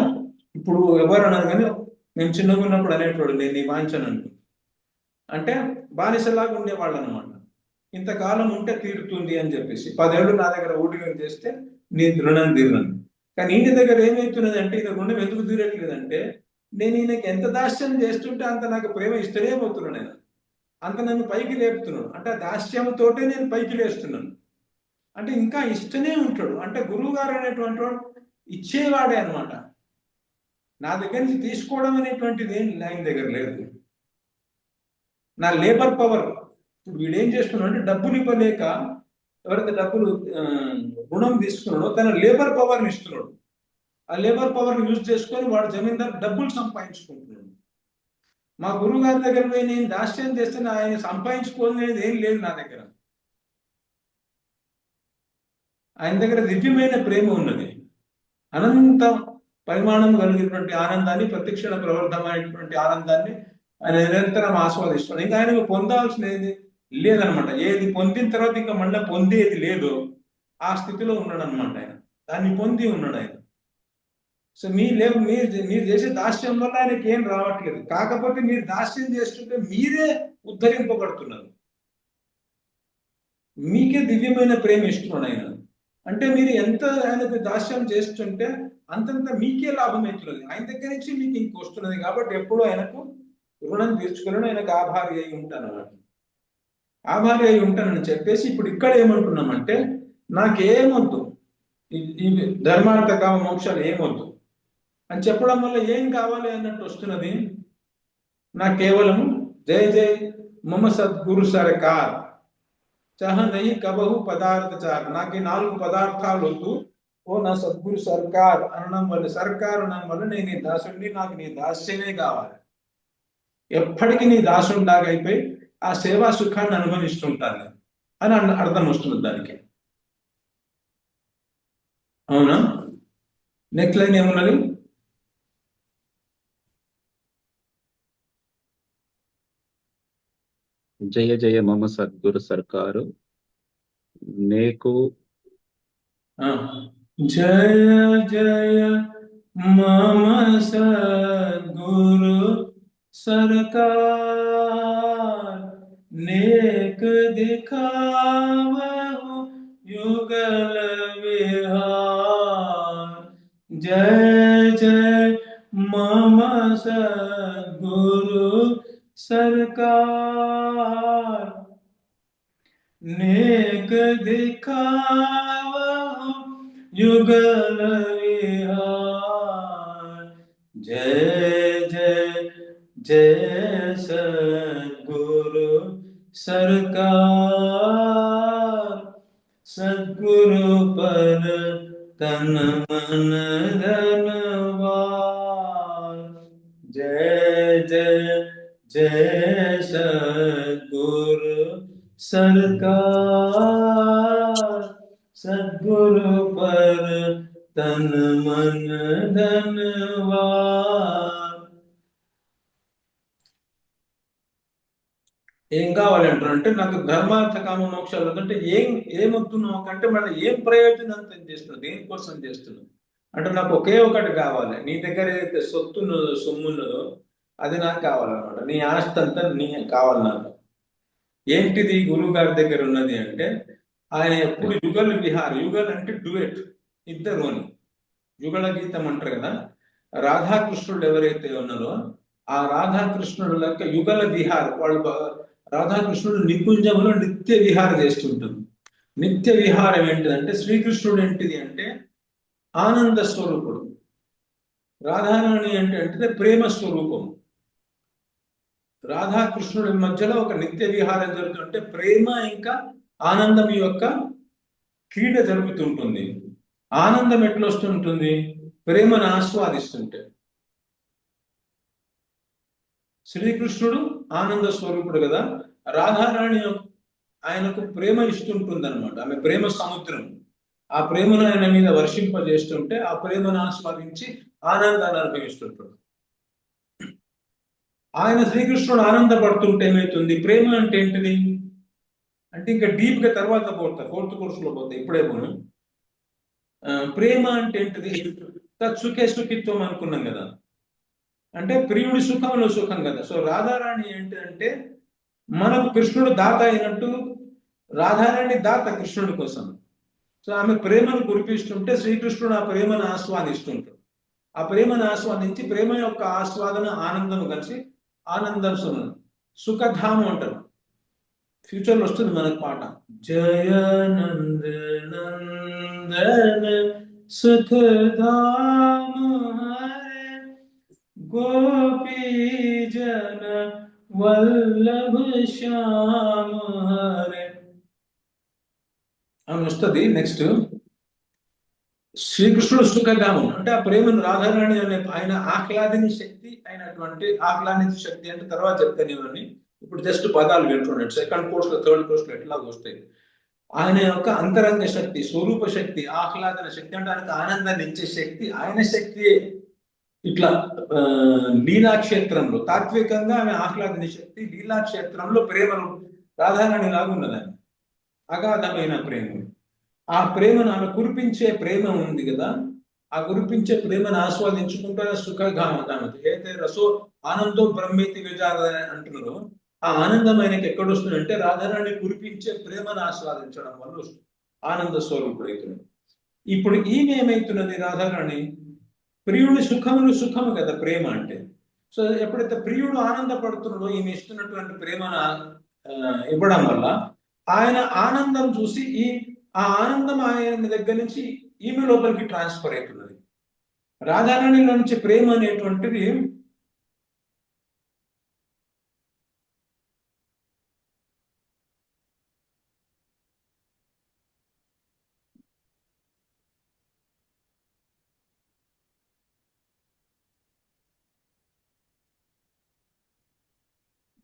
ఇప్పుడు ఎవరు అన్నారు కానీ మేము చిన్నగా ఉన్నప్పుడు అనేటోడు నేను నీ బాంచను అంటూ, అంటే బానిసలాగా ఉండేవాళ్ళు అనమాట. ఇంతకాలం ఉంటే తీరుతుంది అని చెప్పేసి 10 ఏళ్ళు నా దగ్గర ఊడిగం చేస్తే నీ రుణం తీరను. కానీ ఈయన దగ్గర ఏమవుతున్నది అంటే, ఈయన రుణం ఎందుకు తీరట్లేదంటే, నేను ఈయనకి ఎంత దాస్యం చేస్తుంటే అంత నాకు ప్రేమ ఇస్తూనే పోతున్నాను, నేను అంత నన్ను పైకి లేపుతున్నాడు. అంటే దాస్యంతోటే నేను పైకి లేస్తున్నాను, అంటే ఇంకా ఇస్తూనే ఉంటాడు. అంటే గురువు గారు అనేటువంటి వాడు ఇచ్చేవాడే అనమాట. నా దగ్గర నుంచి తీసుకోవడం అనేటువంటిది ఏం ఆయన దగ్గర లేదు. నా లేబర్ పవర్, ఇప్పుడు వీడేం చేస్తున్నాడు అంటే, డబ్బులు ఇవ్వలేక ఎవరైతే డబ్బులు రుణం తీసుకున్నాడో తన లేబర్ పవర్ని ఇస్తున్నాడు. ఆ లేబర్ పవర్ని యూజ్ చేసుకొని వాడు జమీందారు డబ్బులు సంపాదించుకుంటున్నాడు. మా గురువు గారి దగ్గర పోయి నేను దాస్యం చేస్తే ఆయన సంపాదించుకోలేదు ఏం లేదు నా దగ్గర. ఆయన దగ్గర దివ్యమైన ప్రేమ ఉన్నది, అనంత పరిమాణం కలిగినటువంటి ఆనందాన్ని, ప్రతిక్షణ ప్రవర్ధమైనటువంటి ఆనందాన్ని ఆయన నిరంతరం ఆస్వాదిస్తున్నాడు. ఇంకా ఆయనకు పొందాల్సినది లేదనమాట. ఏది పొందిన తర్వాత ఇంకా మళ్ళీ పొందేది లేదో ఆ స్థితిలో ఉన్నాడు అనమాట ఆయన. దాన్ని పొంది ఉన్నాడు ఆయన. సో మీరు చేసే దాస్యం వల్ల ఆయనకి ఏం రావట్లేదు. కాకపోతే మీరు దాస్యం చేస్తుంటే మీరే ఉద్ధరింపబడుతున్నారు, మీకే దివ్యమైన ప్రేమ ఇస్తున్నాడు ఆయన. అంటే మీరు ఎంత ఆయనకు దాస్యం చేస్తుంటే అంతంత మీకే లాభం అవుతున్నది, ఆయన దగ్గర నుంచి మీకు ఇంకొస్తున్నది. కాబట్టి ఎప్పుడూ ఆయనకు రుణం తీర్చుకుని ఆయనకు ఆభారి అయి ఉంటాను అన్నమాట. ఆభారి అయి ఉంటానని చెప్పేసి ఇప్పుడు ఇక్కడ ఏమంటున్నామంటే, నాకేమొద్దు, ఈ ధర్మార్థ కామ మోక్షాలు ఏమొద్దు అని చెప్పడం వల్ల ఏం కావాలి అన్నట్టు వస్తున్నది. నాకు కేవలం జయ జయ మమ సద్గురు సర్కార్ చహ నహి కబహు పదార్థచార్, నాకు ఈ 4 పదార్థాలు వద్దు, ఓ నా సద్గురు సర్కార్ అనడం వల్ల, సర్కార్ అనడం వల్ల నేను నీ దాసుడిని, నాకు నీ దాస్యమే కావాలి, ఎప్పటికీ నీ దాసుడిలాగా అయిపోయి ఆ సేవా సుఖాన్ని అనుభవిస్తుంటాను అని అర్థం వస్తుంది దానికి. అవునా? నెక్స్ట్ లైన్ ఏమున్నది? జయ జయ మమ సద్గురు సర్కారు నేకు. జయ జయ మమ సద్గురు सरकार नेक दिखावहु युगल विहार। जय जय मम सद्गुरु सरकार नेक दिखावहु युगल विहार। जय जय जय सद्गुरु सरकार। पर तन मन धन वार। जय जय जय सद्गुरु सरकार, सद्गुरु पर तन मन धन वार। ఏం కావాలంటారు అంటే, నాకు ధర్మార్థ కామ మోక్షాలు అంటే ఏమొద్దు నాకంటే మళ్ళీ ఏం ప్రయోజనంతో చేస్తున్నావు, దేనికోసం చేస్తున్నావు అంటే, నాకు ఒకే ఒకటి కావాలి. నీ దగ్గర ఏదైతే సొమ్ము ఉన్నదో అది నాకు కావాలన్నమాట. నీ ఆస్తి అంతా నీ కావాలి నాకు. ఏంటిది గురువు గారి దగ్గర ఉన్నది అంటే, ఆయన ఎప్పుడు యుగల్ విహార్, యుగల్ అంటే డ్యూయట్, ఇద్దరు అని యుగళ గీతం అంటారు కదా. రాధాకృష్ణుడు ఎవరైతే ఉన్నారో ఆ రాధాకృష్ణుడు లెక్క యుగల విహార్, వాళ్ళు రాధాకృష్ణుడు నికుంజములో నిత్య విహారం చేస్తుంటుంది. నిత్య విహారం ఏంటిదంటే, శ్రీకృష్ణుడు ఏంటిది అంటే ఆనంద స్వరూపుడు, రాధారాణి అంటే ప్రేమ స్వరూపం. రాధాకృష్ణుడి మధ్యలో ఒక నిత్య విహారం జరుగుతుంటే ప్రేమ ఇంకా ఆనందం యొక్క క్రీడ జరుగుతుంటుంది. ఆనందం ఎట్లా వస్తుంటుంది? ప్రేమను ఆస్వాదిస్తుంటే. శ్రీకృష్ణుడు ఆనంద స్వరూపుడు కదా, రాధారాణి ఆయనకు ప్రేమ ఇస్తుంటుంది అనమాట. ఆమె ప్రేమ సముద్రం. ఆ ప్రేమను ఆయన మీద వర్షింపజేస్తుంటే ఆ ప్రేమను ఆస్వాదించి ఆనందాన్ని అనుభవిస్తుంటాడు. ఆయన శ్రీకృష్ణుడు ఆనందపడుతుంటే ఏమైతుంది? ప్రేమ అంటే ఏంటిది అంటే, ఇంకా డీప్ గా తర్వాత పోతా, 4th కోర్సులో పోతా, ఇప్పుడే పోను. ప్రేమ అంటే ఏంటిది? తత్సుఖే సుఖిత్వం అనుకున్నాం కదా, అంటే ప్రియుడి సుఖంలో సుఖం కదా. సో రాధారాణి ఏంటంటే, మనకు కృష్ణుడు దాత అయినట్టు రాధారాణి దాత కృష్ణుడి కోసం. సో ఆమె ప్రేమను కురిపిస్తుంటే శ్రీకృష్ణుడు ఆ ప్రేమను ఆస్వాదిస్తుంటాడు. ఆ ప్రేమను ఆస్వాదించి ప్రేమ యొక్క ఆస్వాదన ఆనందం కలిసి ఆనందం సుఖధామం అంటారు. ఫ్యూచర్ లో వస్తుంది మనకు పాట. జయనంద నందన సుఖధామ गोपी जन वल्लभ श्याम हरे అని వస్తుంది. నెక్స్ట్ శ్రీకృష్ణుడు సుఖధామం అంటే ఆ ప్రేమను రాధారాణి అనే ఆయన ఆహ్లాదిని శక్తి అయినటువంటి ఆహ్లాదిత శక్తి అంటే తర్వాత చెప్తాను ఇవన్నీ. ఇప్పుడు జస్ట్ పదాలు వింటున్నాడు. 2nd కోర్సులో 3rd కోర్సులో ఎట్లా వస్తాయి. ఆయన యొక్క అంతరంగ శక్తి, స్వరూప శక్తి, ఆహ్లాదన శక్తి అంటే ఆయనకు ఆనందాన్ని ఇచ్చే శక్తి, ఆయన శక్తి. ఇట్లా లీలాక్షేత్రంలో తాత్వికంగా ఆమె ఆహ్లాదిని శక్తి, లీలాక్షేత్రంలో ప్రేమను రాధారాణి లాగా ఉన్నది. ఆమె అగాధమైన ప్రేమ. ఆ ప్రేమను ఆమె కురిపించే ప్రేమ ఉంది కదా, ఆ కురిపించే ప్రేమను ఆస్వాదించుకుంటే సుఖగామతి ఏదైతే రసో ఆనందో బ్రహ్మేతి విచార అంటున్నారో ఆ ఆనందం ఆయనకి ఎక్కడ వస్తుందంటే రాధారాణి కురిపించే ప్రేమను ఆస్వాదించడం వల్ల వస్తుంది. ఆనంద స్వరూపుడైతున్నాడు. ఇప్పుడు ఈమె ఏమైతున్నది? రాధారాణి ప్రియుడి సుఖము కదా ప్రేమ అంటే. సో ఎప్పుడైతే ప్రియుడు ఆనందపడుతున్నాడో ఈమె ఇస్తున్నటువంటి ప్రేమను ఇవ్వడం వల్ల ఆయన ఆనందం చూసి ఆ ఆనందం ఆయన దగ్గర నుంచి ఈమె లోపలికి ట్రాన్స్ఫర్ అవుతున్నది. రాధారాణిలో నుంచి ప్రేమ అనేటువంటిది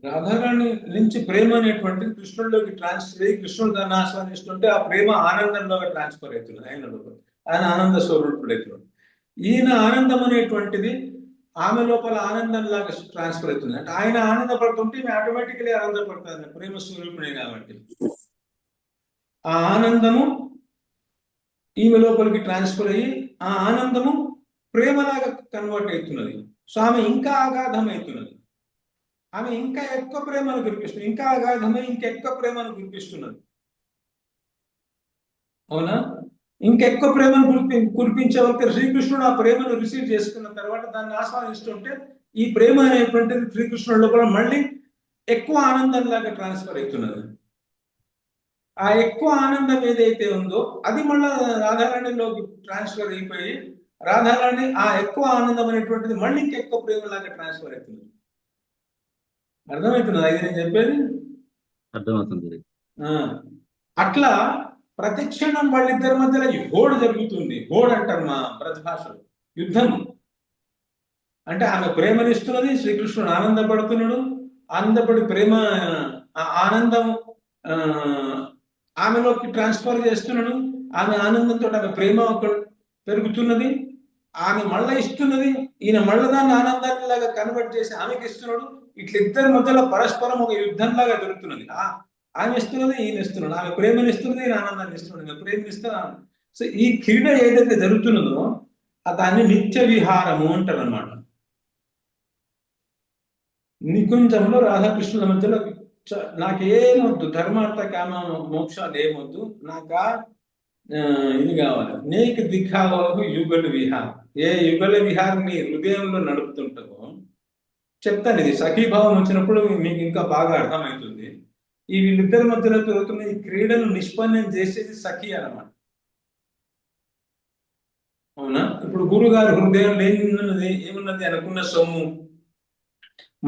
రాధారాణి నుంచి ప్రేమ అనేటువంటిది కృష్ణుడిలోకి ట్రాన్స్ఫర్ అయ్యి కృష్ణుడు దాన్ని ఆస్వాదిస్తుంటే ఆ ప్రేమ ఆనందంలోకి ట్రాన్స్ఫర్ అవుతుంది. ఆయన ఆనంద స్వరూపుడు అవుతున్నాడు. ఈయన ఆనందం అనేటువంటిది ఆమె లోపల ఆనందంలాగా ట్రాన్స్ఫర్ అవుతుంది. అంటే ఆయన ఆనందపడుతుంటే ఈమె ఆటోమేటికలీ ఆనందపడుతుంది, ప్రేమ స్వరూపుడే కాబట్టి. ఆ ఆనందము ఈమె లోపలికి ట్రాన్స్ఫర్ అయ్యి ఆ ఆనందము ప్రేమలాగా కన్వర్ట్ అవుతున్నది. సో ఆమె ఇంకా అగాధం అవుతున్నది. ఆమె ఇంకా ఎక్కువ ప్రేమను కురిపిస్తుంది, ఇంకా అగాధమై ఇంకెక్కువ ప్రేమను కురిపిస్తున్నది. అవునా? ఇంకెక్కువ ప్రేమను కురిపించే వరకు శ్రీకృష్ణుడు ఆ ప్రేమను రిసీవ్ చేసుకున్న తర్వాత దాన్ని ఆస్వాదిస్తుంటే ఈ ప్రేమ అనేటువంటిది శ్రీకృష్ణుడు లోపల మళ్ళీ ఎక్కువ ఆనందంలాగా ట్రాన్స్ఫర్ అవుతున్నది. ఆ ఎక్కువ ఆనందం ఏదైతే ఉందో అది మళ్ళీ రాధారాణిలోకి ట్రాన్స్ఫర్ అయిపోయి రాధారాణి ఆ ఎక్కువ ఆనందం అనేటువంటిది మళ్ళీ ఇంకెక్కువ ప్రేమలాగా ట్రాన్స్ఫర్ అవుతుంది. అర్థమవుతున్నది అది నేను చెప్పేది? అర్థమవుతుంది. అట్లా ప్రతి క్షణం వాళ్ళిద్దరి మధ్యలో ఈ హోడ్ జరుగుతుంది. హోడ్ అంటారు మా బ్రజభాషలో, యుద్ధం. అంటే ఆమె ప్రేమనిస్తున్నది, శ్రీకృష్ణుడు ఆనందపడుతున్నాడు, ఆనందపడి ప్రేమ ఆనందం ఆమెలోకి ట్రాన్స్ఫర్ చేస్తున్నాడు. ఆమె ఆనందంతో ఆమె ప్రేమ పెరుగుతున్నది, ఆమె మళ్ళా ఇస్తున్నది, ఈయన మళ్ళా దాన్ని ఆనందాన్ని లాగా కన్వర్ట్ చేసి ఆమెకి ఇస్తున్నాడు. ఇట్లా ఇద్దరి మధ్యలో పరస్పరం ఒక యుద్ధం లాగా జరుగుతున్నది. ఆమె ఇస్తున్నది, ఈయన ఇస్తున్నాడు, ఆమె ప్రేమనిస్తున్నది, ఈయన ఆనందాన్ని ఇస్తున్నాడు, ఈయన ప్రేమనిస్తున్నాడు. సో ఈ క్రీడ ఏదైతే జరుగుతున్నదో దాన్ని నిత్య విహారము అంటారు అన్నమాట. నికుంజంలో రాధాకృష్ణుల మధ్యలో నాకేమొద్దు, ధర్మార్థ కామ మోక్షాలు ఏమొద్దు, నాకా ఇది కావాలి. నీకు దిఖావహు యుగల విహారం. ఏ యుగల విహారం నీ హృదయంలో నడుపుతుంటావో చెప్తాను. ఇది సఖీభావం వచ్చినప్పుడు మీకు ఇంకా బాగా అర్థమవుతుంది. ఈ వీళ్ళిద్దరి మధ్యలో జరుగుతున్న ఈ క్రీడను నిష్పన్నం చేసేది సఖి అన్నమాట. అవునా? ఇప్పుడు గురుగారి హృదయంలో ఏమున్నది అనుకున్న సొమ్ము,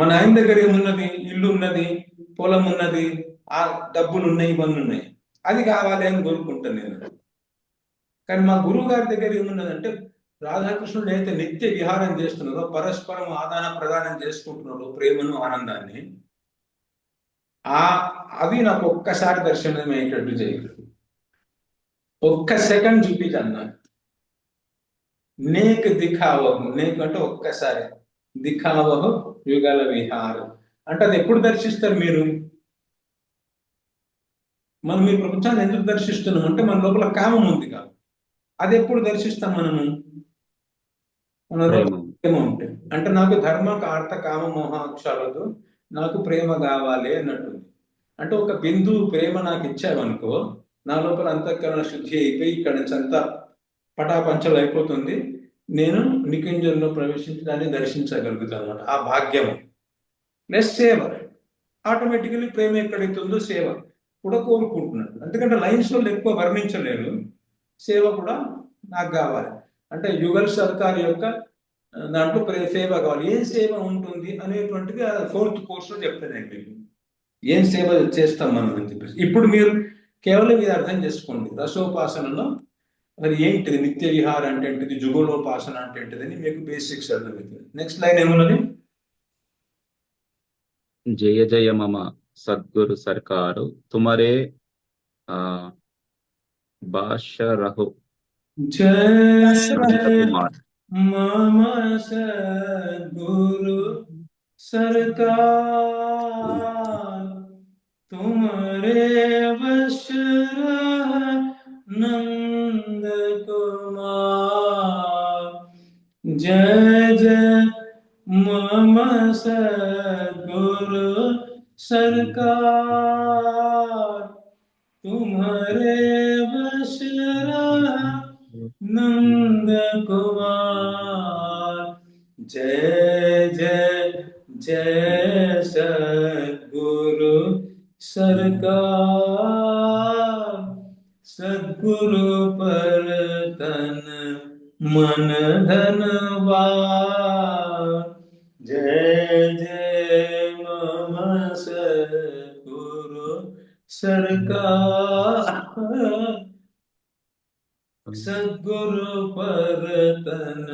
మన ఆయన దగ్గర ఏమున్నది, ఇల్లు ఉన్నది, పొలం ఉన్నది, ఆ డబ్బులు ఉన్నాయి, ఇవన్నీ ఉన్నాయి, అది కావాలి అని కోరుకుంటాను నేను. కానీ మా గురువు గారి దగ్గర ఏమున్నదంటే రాధాకృష్ణుడు అయితే నిత్య విహారం చేస్తున్నారో, పరస్పరం ఆదాన ప్రదానం చేసుకుంటున్నాడు ప్రేమను, ఆనందాన్ని, అది నాకు ఒక్కసారి దర్శనమయ్యేటట్టు చేయగలరు. ఒక్క సెకండ్ చూపించన్నా. నేకు దిఖావహు, నేకు అంటే ఒక్కసారి, దిఖావహు యుగల విహారం అంటే అది ఎప్పుడు దర్శిస్తారు మీరు? మనం ఈ ప్రపంచాన్ని ఎందుకు దర్శిస్తున్నాం అంటే మన లోపల కామం ఉంది కాబట్టి. అది ఎప్పుడు దర్శిస్తాం మనము? మన లోపల ప్రేమ ఉంటే. అంటే నాకు ధర్మ అర్థ కామ మోహాక్షాలతో నాకు ప్రేమ కావాలి అన్నట్టుంది. అంటే ఒక బిందువు ప్రేమ నాకు ఇచ్చావనుకో, నా లోపల అంతఃకరణ శుద్ధి అయిపోయి ఇక్కడ నుంచి అంతా పటాపంచలు అయిపోతుంది. నేను నికుంజంలో ప్రవేశించి దాన్ని దర్శించగలుగుతాను అన్నమాట. ఆ భాగ్యము ప్లస్ సేవ. ఆటోమేటికలీ ప్రేమ ఎక్కడైతుందో సేవ కూడా కోరుకుంటున్నాడు. ఎందుకంటే లైన్స్ లో ఎక్కువ వర్ణించలేరు. సేవ కూడా నాకు కావాలి. అంటే యుగల్ సర్కార్ యొక్క దాంట్లో సేవ కావాలి. ఏం సేవ ఉంటుంది అనేటువంటిది 4th కోర్సులో చెప్తాను నేను మీకు. ఏం సేవ చేస్తాం మనం అని చెప్పేసి. ఇప్పుడు మీరు కేవలం ఇది అర్థం చేసుకోండి. రసోపాసనలో మరి ఏంటిది నిత్య విహార అంటే ఏంటిది, జుగలోపాసన అంటే ఏంటిదని మీకు బేసిక్స్ అర్థమవుతుంది. నెక్స్ట్ లైన్ ఏమున్నది? జయ జయ మమ సద్గురు సర్కారు తుమరే బాషరహు జయ మమ సద్గురు सरकार तुम्हारे बशरा नंद कुमार। जय जय मम सद्गुरु सरकार तुम्हारे बशरा नंद कुमार। जय जय जय सद्गुरु सरकार सद्गुरु पर तन मन धन जय जय मम सद्गुरु सरकार सद्गुरु पर तन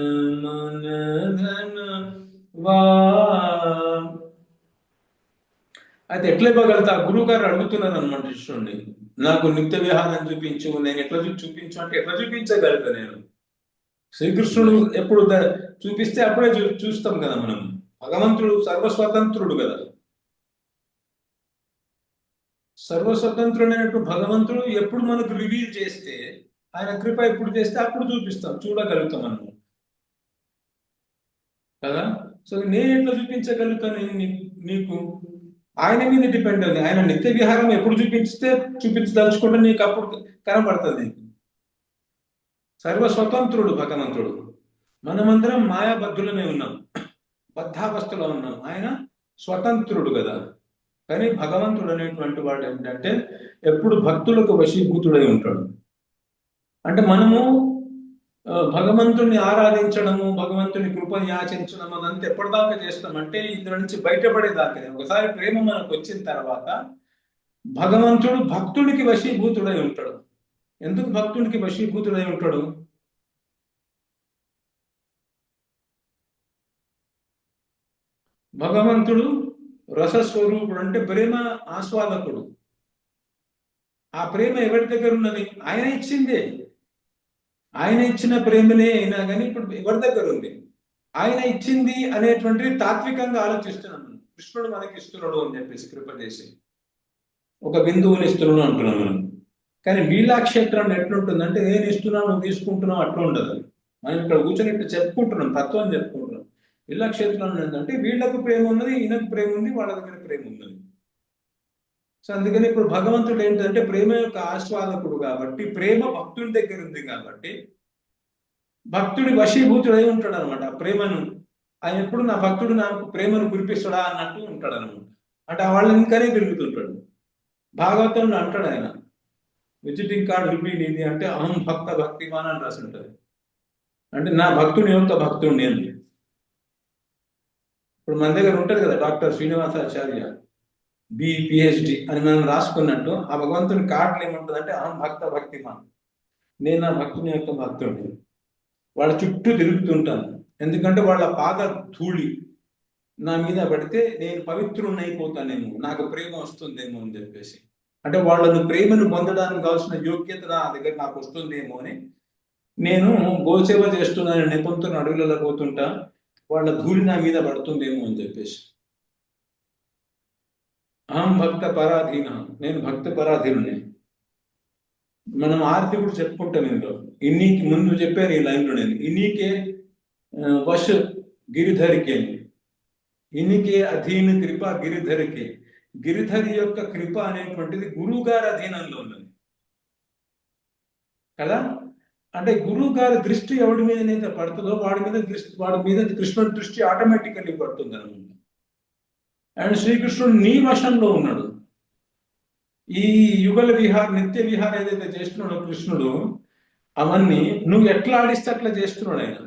मन धन అయితే ఎట్లా ఇవ్వగలుగుతా? గురువు గారు అడుగుతున్నారు అనమాట శిష్యుడిని, నాకు నిత్య విహారం చూపించు, నేను ఎట్లా చూపించు అంటే ఎట్లా చూపించగలుగుతా నేను? శ్రీకృష్ణుడు ఎప్పుడు చూపిస్తే అప్పుడే చూస్తాం కదా మనం. భగవంతుడు సర్వస్వతంత్రుడు కదా. సర్వస్వతంత్రుడైనట్టు భగవంతుడు ఎప్పుడు మనకు రివీల్ చేస్తే, ఆయన కృప ఎప్పుడు చేస్తే అప్పుడు చూపిస్తాం, చూడగలుగుతాం అన్నమాట కదా. సో నేను ఎట్లా చూపించగలుగుతాను నీకు? ఆయన మీద డిపెండ్ ఉంది. ఆయన నిత్య విహారం ఎప్పుడు చూపించదలుచుకుంటే నీకు అప్పుడు కనబడుతుంది నీకు. సర్వస్వతంత్రుడు భగవంతుడు. మనమందరం మాయాబద్ధులనే ఉన్నాం, బద్ధావస్థలో ఉన్నాం. ఆయన స్వతంత్రుడు కదా. కానీ భగవంతుడు అనేటువంటి వాడు ఏంటంటే ఎప్పుడు భక్తులకు వశీభూతుడై ఉంటాడు. అంటే మనము భగవంతుని ఆరాధించడము, భగవంతుని కృపని యాచించడం అదంతా ఎప్పటిదాకా చేస్తామంటే ఇందులో నుంచి బయటపడేదాకా. ఒకసారి ప్రేమ మనకు వచ్చిన తర్వాత భగవంతుడు భక్తుడికి వశీభూతుడై ఉంటాడు. ఎందుకు భక్తునికి వశీభూతుడై ఉంటాడు? భగవంతుడు రసస్వరూపుడు, అంటే ప్రేమ ఆస్వాదకుడు. ఆ ప్రేమ ఎవరి దగ్గర ఉన్నది? ఆయన ఇచ్చిందే. ఆయన ఇచ్చిన ప్రేమనే అయినా కానీ ఇప్పుడు ఎవరి దగ్గర ఉంది? ఆయన ఇచ్చింది అనేటువంటిది తాత్వికంగా ఆలోచిస్తున్నాం. కృష్ణుడు మనకి ఇస్తున్నాడు అని చెప్పేసి కృప చేసి ఒక బిందువుని ఇస్తున్నాడు అంటున్నాం మనం. కానీ వీలాక్షేత్రం ఎట్లుంటుందంటే నేను ఇస్తున్నాను నువ్వు తీసుకుంటున్నావు అట్లా ఉండదు. మనం ఇక్కడ కూర్చొని ఇట్లా చెప్పుకుంటున్నాం, తత్వం చెప్పుకుంటున్నాం. వీలాక్షేత్రం ఏంటంటే వీళ్ళకు ప్రేమ ఉన్నది, ఈయనకు ప్రేమ ఉంది, వాళ్ళ దగ్గర ప్రేమ ఉన్నది. సో అందుకని ఇప్పుడు భగవంతుడు ఏంటంటే ప్రేమ యొక్క ఆస్వాదకుడు కాబట్టి, ప్రేమ భక్తుడి దగ్గర ఉంది కాబట్టి భక్తుడి వశీభూతుడై ఉంటాడు అనమాట. ప్రేమను ఆయన ఎప్పుడు నా భక్తుడు నాకు ప్రేమను కురిపిస్తాడా అన్నట్టు ఉంటాడు అనమాట. అంటే వాళ్ళ ఇంకనే తిరుగుతుంటాడు. భాగవతంలో అంటాడు ఆయన, విజిటింగ్ కార్డ్ రిపీట్ ఇది అంటే అహం భక్త భక్తిమాన్ అని రాసి ఉంటుంది. అంటే నా భక్తుని యొక్క భక్తుడు నేను. ఇప్పుడు మన దగ్గర ఉంటుంది కదా డాక్టర్ శ్రీనివాసాచార్య బిపిహెచ్డి అని మనం రాసుకున్నట్టు, ఆ భగవంతుని కార్డులు ఏముంటుంది అంటే అహం భక్త భక్తిమాన్, నేను నా భక్తుని యొక్క భక్తుడిని. వాళ్ళ చుట్టూ తిరుగుతుంటాను, ఎందుకంటే వాళ్ళ పాద ధూళి నా మీద పడితే నేను పవిత్రుని అయిపోతానేమో, నాకు ప్రేమ వస్తుందేమో అని చెప్పేసి. అంటే వాళ్ళను ప్రేమను పొందడానికి కావాల్సిన యోగ్యత నా దగ్గర నాకు వస్తుందేమో అని నేను గోసేవ చేస్తున్నాను, నెపంతున్న అడవులలో పోతుంటా, వాళ్ళ ధూళి నా మీద పడుతుందేమో అని చెప్పేసి. అహం భక్త పరాధీన, నేను భక్త పరాధీనుని. మనం ఆర్తి కూడా చెప్పుకుంటాం ఇందులో. ఇన్నికి ముందు చెప్పాను ఈ లైన్లో నేను, ఇన్నికే వశ్ గిరిధరికే, ఇన్నికే అధీన కృప గిరిధరికే. గిరిధరి యొక్క కృప అనేటువంటిది గురువు గారి అధీనంలో ఉన్నది కదా. అంటే గురువు గారి దృష్టి ఎవడి మీదనైతే పడుతుందో వాడి మీద కృష్ణుడి దృష్టి ఆటోమేటికల్లీ పడుతుంది అనమాట. అండ్ శ్రీకృష్ణుడు నీ వశంలో ఉన్నాడు. ఈ యుగల విహార్, నిత్య విహార్ ఏదైతే చేస్తున్నాడో కృష్ణుడు, అవన్నీ నువ్వు ఎట్లా ఆడిస్తే అట్లా చేస్తున్నాడు ఆయన.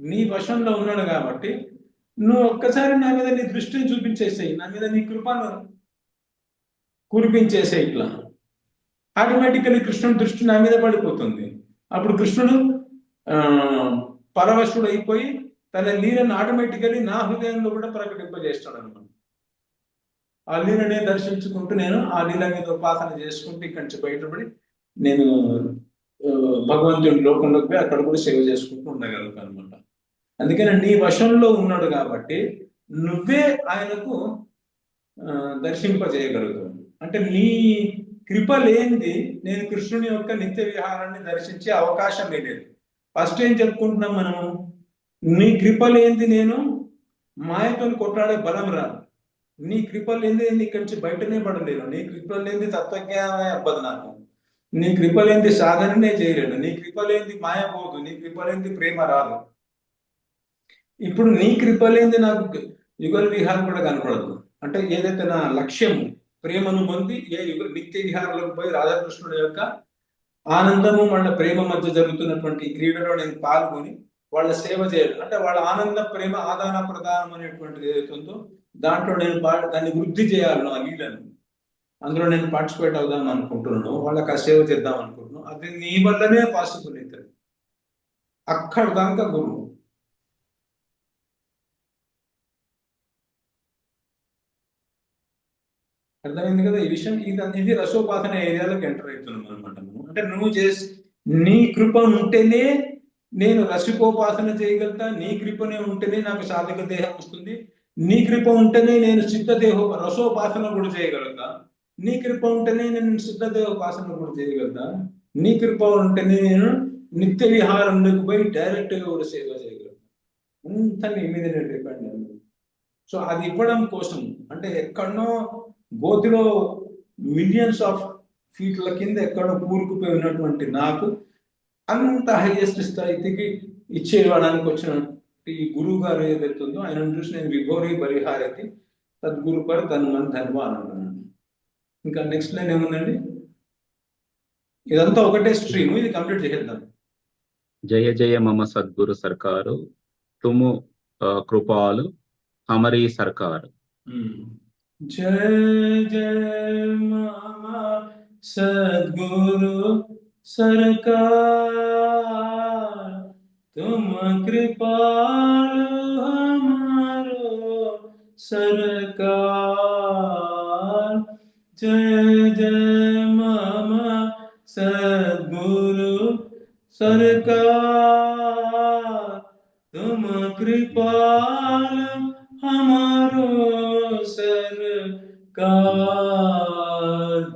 నీ వశంలో ఉన్నాడు కాబట్టి నువ్వు ఒక్కసారి నా మీద నీ దృష్టిని చూపించేసేయి, నా మీద నీ కృపను కురిపించేసే, ఇట్లా ఆటోమేటికలీ కృష్ణుడి దృష్టి నా మీద పడిపోతుంది. అప్పుడు కృష్ణుడు పరవశుడు అయిపోయి తన లీలను ఆటోమేటికలీ నా హృదయంలో కూడా ప్రకటింపజేస్తాడు అనమాట. ఆ లీలనే దర్శించుకుంటూ నేను ఆ లీల మీద ఉపాసన చేసుకుంటూ ఇక్కడి నుంచి బయటపడి నేను భగవంతుడి లోకంలోకి పోయి అక్కడ కూడా సేవ చేసుకుంటూ ఉండగలుగుతాను అనమాట. అందుకని నీ వశంలో ఉన్నాడు కాబట్టి నువ్వే ఆయనకు దర్శింపజేయగలుగుతావు. అంటే నీ కృప లేనిది నేను కృష్ణుని యొక్క నిత్య విహారాన్ని దర్శించే అవకాశం లేదు. ఫస్ట్ ఏం చెప్పుకుంటున్నాం మనము, నీ కృప లేనిది నేను మాయతో కొట్లాడే బలం రాదు. నీ కృప లేనిది నేను ఇక్కడి నుంచి బయటనే పడలేను. నీ కృప లేనిది తత్వజ్ఞానమే అబ్బదు నాకు. నీ కృప లేనిది సాధననే చేయలేను. నీ కృప లేనిది మాయ పోదు. నీ కృప లేనిది ప్రేమ రాదు. ఇప్పుడు నీ కృప లేనిది నాకు యుగల విహారం కూడా కనపడదు. అంటే ఏదైతే నా లక్ష్యం ప్రేమను పొంది నిత్య విహారంలోకి పోయి రాధాకృష్ణుడు యొక్క ఆనందము మన ప్రేమ మధ్య జరుగుతున్నటువంటి క్రీడలో నేను పాల్గొని వాళ్ళ సేవ చేయాలి. అంటే వాళ్ళ ఆనంద ప్రేమ ఆదాన ప్రదానం అనేటువంటిది ఏదైతే ఉందో దాంట్లో నేను దాన్ని వృద్ధి చేయాలను, ఆ లీలను అందులో నేను పార్టిసిపేట్ అవుదాం అనుకుంటున్నాను, వాళ్ళకి ఆ సేవ చేద్దాం అనుకుంటున్నాను. అది నీ వల్లనే పాసిబుల్ అవుతుంది. అక్కడ దాకా గురువు. అర్థమైంది కదా ఈ విషయం. ఇది రసోపాసన ఏరియాలోకి ఎంటర్ అవుతున్నాం అనమాట. అంటే నువ్వు నీ కృప ఉంటేనే నేను రసికోపాసన చేయగలుగుతా, నీ కృపనే ఉంటేనే నాకు సాధక దేహం వస్తుంది, నీ కృప ఉంటేనే నేను రసోపాసన కూడా చేయగలుగుతా, నీ కృప ఉంటేనే నేను సిద్ధదేహోపాసన కూడా చేయగలుగుతా, నీ కృప ఉంటేనే నేను నిత్య విహారంలోకి పోయి డైరెక్ట్గా కూడా సేవ చేయగలుగుతా. అంతా నీ మీద నేను డిపెండ్ అయ్యాను. సో అది ఇవ్వడం కోసం అంటే ఎక్కడనో గోతిలో మిలియన్స్ ఆఫ్ ఫీట్ల కింద ఎక్కడో కూరుకుపోయి ఉన్నటువంటి నాకు అంత హైయెస్ట్ స్థాయికి ఇచ్చేయడానికి వచ్చిన ఈ గురువు గారు ఏదైతుందో ఆయనను చూసి నేను విభోరి బలిహారతి తద్గురు పర్ తన్మన్ ధర్మ అని అంటున్నాను. ఇంకా నెక్స్ట్ లైన్ ఏముందండి? ఇదంతా ఒకటే స్ట్రీమ్, ఇది కంప్లీట్ చేసేద్దాం. జయ జయ మమ సద్గురు సర్కారు తుము కృపాలు హమరీ సర్కారు. జయ జయ మమ सद्गुरु सरकार, तुम कृपालु हमारो सरकार। जय जय मम सद्गुरु सरकार, तुम कृपाल हमारो सरकार।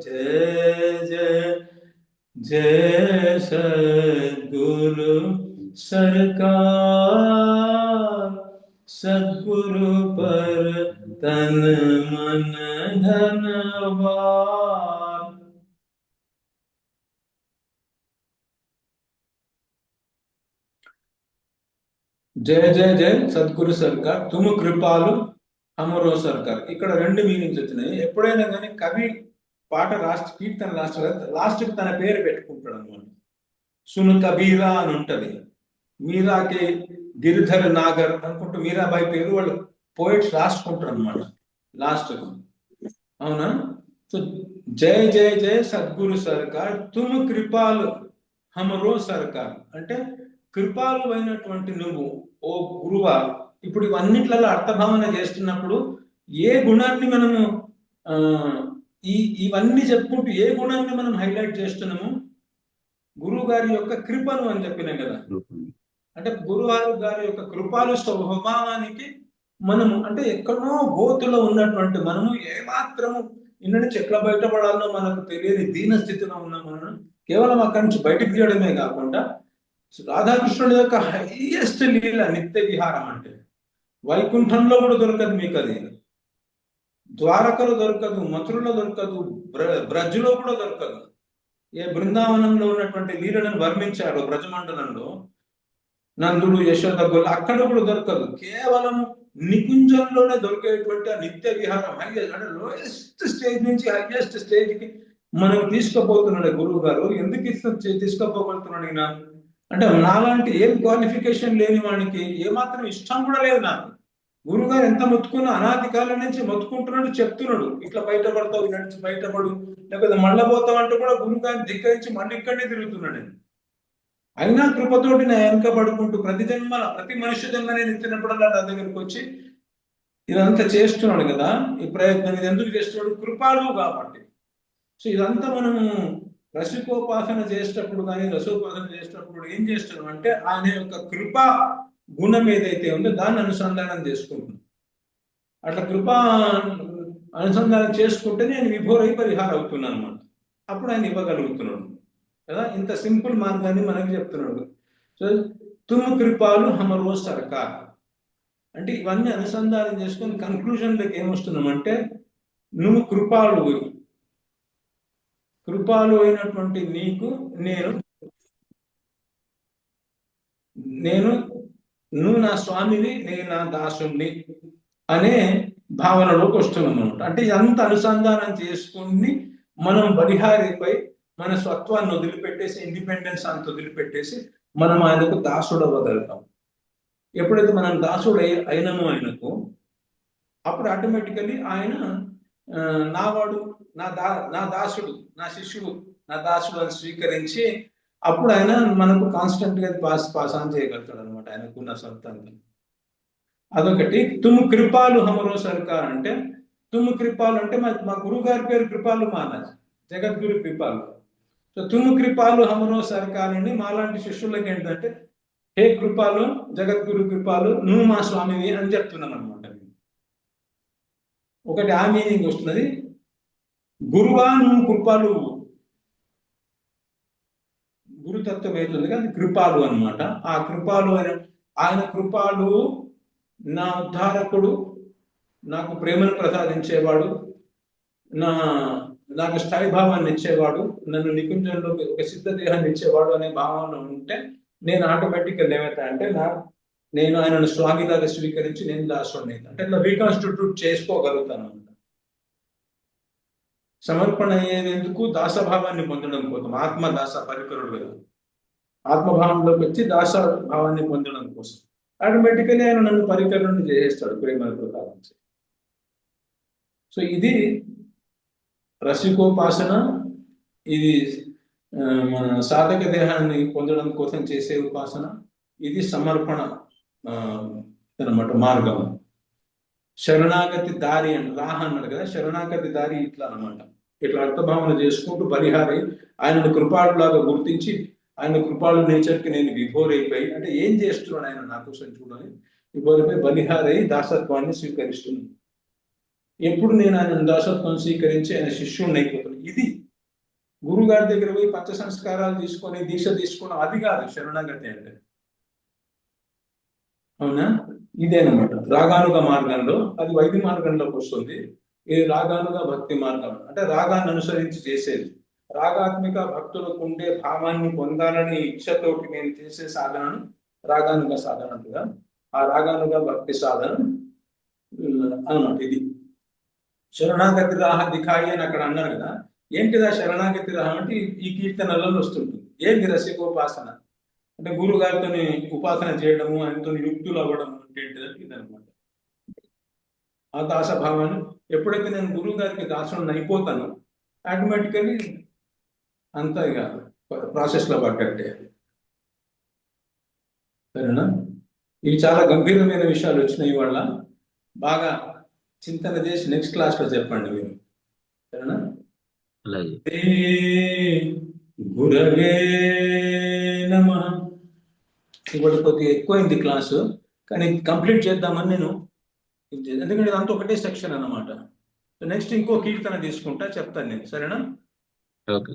जय जय जय सद्गुरु सरकार, सद्गुरु पर तन मन धन वार। జయ జయ జయ సద్గురు సర్కార్, తుము కృపాలు హమరో సర్కార్. ఇక్కడ రెండు మీనింగ్స్ వచ్చినాయి. ఎప్పుడైనా కానీ కవి పాట లాస్ట్, కీర్తన లాస్ట్ తన పేరు పెట్టుకుంటాడు అనమాట. సును కబీరా అని ఉంటది. మీరాకి గిరిధర్ నాగర్ అనుకుంటూ మీరాబాయి పేరు వాళ్ళు పోయిట్స్ రాసుకుంటారు అనమాట లాస్ట్. అవునా? సో జయ జయ జయ సద్గురు సర్కార్, తుము కృపాలు హమరో సర్కార్ అంటే కృపాలు అయినటువంటి నువ్వు ఓ గురువా. ఇప్పుడు ఇవన్నిట్లలో అర్థభావన చేస్తున్నప్పుడు ఏ గుణాన్ని మనము ఇవన్నీ చెప్పుకుంటూ ఏ గుణాన్ని మనం హైలైట్ చేస్తున్నాము? గురువు గారి యొక్క కృపను అని చెప్పినాం కదా. అంటే గురువు గారి యొక్క కృపాలు స్వభావానికి మనము అంటే ఎక్కడో గోతులో ఉన్నటువంటి మనము ఏమాత్రము ఇన్న నుంచి ఎట్లా బయటపడాలో మనకు తెలియని దీన స్థితిలో ఉన్న మనం కేవలం అక్కడి నుంచి బయటకు తీయడమే కాకుండా రాధాకృష్ణుడి యొక్క హైయెస్ట్ లీల నిత్య విహారం. అంటే వైకుంఠంలో కూడా దొరకదు మీకు అది, ద్వారకలో దొరకదు, మథురలో దొరకదు, బ్రజ్లో కూడా దొరకదు. ఏ బృందావనంలో ఉన్నటువంటి లీలను వర్ణించాడు బ్రజమండలంలో నందుడు యశోద గోల, అక్కడ కూడా దొరకదు. కేవలం నికుంజంలోనే దొరికేటువంటి ఆ నిత్య విహారం హైయెస్ట్ అంటే లోయెస్ట్ స్టేజ్ నుంచి హైయెస్ట్ స్టేజ్ కి మనం తీసుకుపోతున్నాడు గురువు గారు. ఎందుకు తీసుకుపోగలుగుతున్నాడు ఈయన అంటే నాలాంటి ఏం క్వాలిఫికేషన్ లేని వాడికి ఏమాత్రం ఇష్టం కూడా లేదు నాకు. గురువుగారు ఎంత మొత్తుకున్నా అనాది కాలం నుంచి మొత్తుకుంటున్నాడు, చెప్తున్నాడు ఇట్లా బయటపడతావు, నడిచి బయటపడు, లేకపోతే మళ్ళపోతావు అంటే కూడా గురువుగారిని ధిక్కరించి మళ్ళీ ఇక్కడనే తిరుగుతున్నాడు. అయినా కృపతోటి నా వెనక పడుకుంటూ ప్రతి మనుష్య జన్మ నేను ఇచ్చినప్పుడల్లా నా దగ్గరికి వచ్చి ఇదంతా చేస్తున్నాడు కదా. ఈ ప్రయత్నం ఇది ఎందుకు చేస్తున్నాడు? కృపాలు కాబట్టి. సో ఇదంతా మనము రసికోపాసన చేసేటప్పుడు కానీ రసోపాసన చేసేటప్పుడు ఏం చేస్తున్నాం అంటే ఆయన యొక్క కృపా గుణం ఏదైతే ఉందో దాన్ని అనుసంధానం చేసుకుంటున్నాం. అట్లా కృపా అనుసంధానం చేసుకుంటే నేను విభోరై పరిహారం అవుతున్నాను అనమాట. అప్పుడు ఆయన ఇవ్వగలుగుతున్నాడు కదా. ఇంత సింపుల్ మార్గాన్ని మనకి చెప్తున్నాడు. సో తుమ్ కృపాలు హమరో సర్కార్ అంటే ఇవన్నీ అనుసంధానం చేసుకొని కన్క్లూజన్లోకి ఏమొస్తున్నామంటే నువ్వు కృపాలు అయినటువంటి నీకు నువ్వు నా స్వామిని, నేను నా దాసుని అనే భావనలోకి వస్తున్నాం అనమాట. అంటే ఇదంతా అనుసంధానం చేసుకుని మనం బలిహారిపై మన స్వత్వాన్ని వదిలిపెట్టేసి, ఇండిపెండెన్స్ అంత వదిలిపెట్టేసి మనం ఆయనకు దాసుడు అవ్వగలుగుతాం. ఎప్పుడైతే మనం దాసుడు అయినామో ఆయనకు, అప్పుడు ఆటోమేటికలీ ఆయన నావాడు, నా దాసుడు, నా శిష్యుడు, నా దాసుడు అని స్వీకరించి అప్పుడు ఆయన మనకు కాన్స్టెంట్ గా పాస్ ఆన్ చేయగలుగుతాడు అనమాట ఆయనకున్న సొంతంగా. అదొకటి. తుమ్ కృపాలు హమరో సర్కార్ అంటే తుమ్ కృపాలు అంటే మా గురువు గారి పేరు కృపాలు మహారాజ్, జగద్గురు కృపాలు. సో తుమ్ కృపాలు హమరో సర్కార్ అని మాలాంటి శిష్యులకి ఏంటంటే హే కృపాలు, జగద్గురు కృపాలు, నువ్వు మా స్వామివి అని చెప్తున్నాం అనమాట. ఒకటి ఆ మీనింగ్ వస్తున్నది. గురువా నువ్వు కృపాలు, గురుతత్వం అవుతుంది కదా, కృపాలు అనమాట. ఆ కృపాలు ఆయన కృపాలు నా ఉద్ధారకుడు, నాకు ప్రేమను ప్రసాదించేవాడు, నాకు స్థాయి భావాన్ని ఇచ్చేవాడు, నన్ను నికుంజంలో ఒక సిద్ధ దేహాన్ని ఇచ్చేవాడు అనే భావన ఉంటే నేను ఆటోమేటిక్గా ఏమవుతా అంటే నేను ఆయనను స్వామిలాగా స్వీకరించి నేను దాసుడిని అంటే ఇట్లా రీకాన్స్టిట్యూట్ చేసుకోగలుగుతాను అనమాట. సమర్పణ అయ్యేందుకు దాసభావాన్ని పొందడం కోసం, ఆత్మదాస పరికరుడు కదా, ఆత్మభావంలోకి వచ్చి దాస భావాన్ని పొందడం కోసం ఆటోమేటికలీ ఆయన నన్ను పరికరుణ్ణి చేసేస్తాడు ప్రేమ ప్రకారం. సో ఇది రసికోపాసన, ఇది మన సాధక దేహాన్ని పొందడం కోసం చేసే ఉపాసన. ఇది సమర్పణ అన్నమాట మార్గం. శరణాగతి దారి అని రాహ అన్నాడు కదా, శరణాగతి దారి ఇట్లా అన్నమాట. ఇట్లా అర్థభావన చేసుకుంటూ బలిహారి ఆయనను కృపాళులాగా గుర్తించి, ఆయన కృపాళు నేచర్కి నేను విభోరైపోయి, అంటే ఏం చేస్తున్నాడు ఆయన నా కోసం చూడని విభోరైపోయి బలిహారై దాసత్వాన్ని స్వీకరిస్తున్నాను. ఎప్పుడు నేను ఆయన దాసత్వం స్వీకరించి ఆయన శిష్యుడిని అయిపోతున్నాను. ఇది గురుగారి దగ్గర పోయి పంచ సంస్కారాలు తీసుకొని దీక్ష తీసుకుని అది కాదు శరణాగతి అంటే. అవునా? ఇదేనమాట రాగానుగ మార్గంలో, అది వైద్య మార్గంలోకి వస్తుంది. ఇది రాగానుగ భక్తి మార్గం అంటే రాగాన్ని అనుసరించి చేసేది. రాగాత్మిక భక్తులకు ఉండే భావాన్ని పొందాలని ఇచ్చతోటి నేను చేసే సాధనను రాగానుగ సాధన అంటుగా. ఆ రాగానుగ భక్తి సాధన అన్నమాట. ఇది శరణాగతి రాహ దిఖాయి అని అక్కడ అన్నారు కదా. ఏంటిదా శరణాగతి రాహ అంటే ఈ కీర్తనలలో వస్తుంటుంది. ఏంటి రసికోపాసన అంటే గురువు గారితో ఉపాసన చేయడము, ఆయనతో యుక్తులు అవ్వడం అంటే ఏంటిదంటే ఇదనమాట. ఆ దాసభావాన్ని ఎప్పుడైతే నేను గురువు గారికి దాసుని అయిపోతానో ఆటోమేటికలీ అంతా ఇక ప్రాసెస్లో పడ్డట్టే. సరేనా? ఇవి చాలా గంభీరమైన విషయాలు వచ్చినాయి వాళ్ళ. బాగా చింతన చేసి నెక్స్ట్ క్లాస్లో చెప్పండి మీరు. సరేనా? గురవే నమః. ఇప్పుడు కొద్దిగా ఎక్కువైంది క్లాసు, కానీ కంప్లీట్ చేద్దామని నేను, ఎందుకంటే ఇదంతా ఒకటే సెక్షన్ అన్నమాట. నెక్స్ట్ ఇంకో కీర్తన తీసుకుంటా చెప్తాను నేను. సరేనా? ఓకే.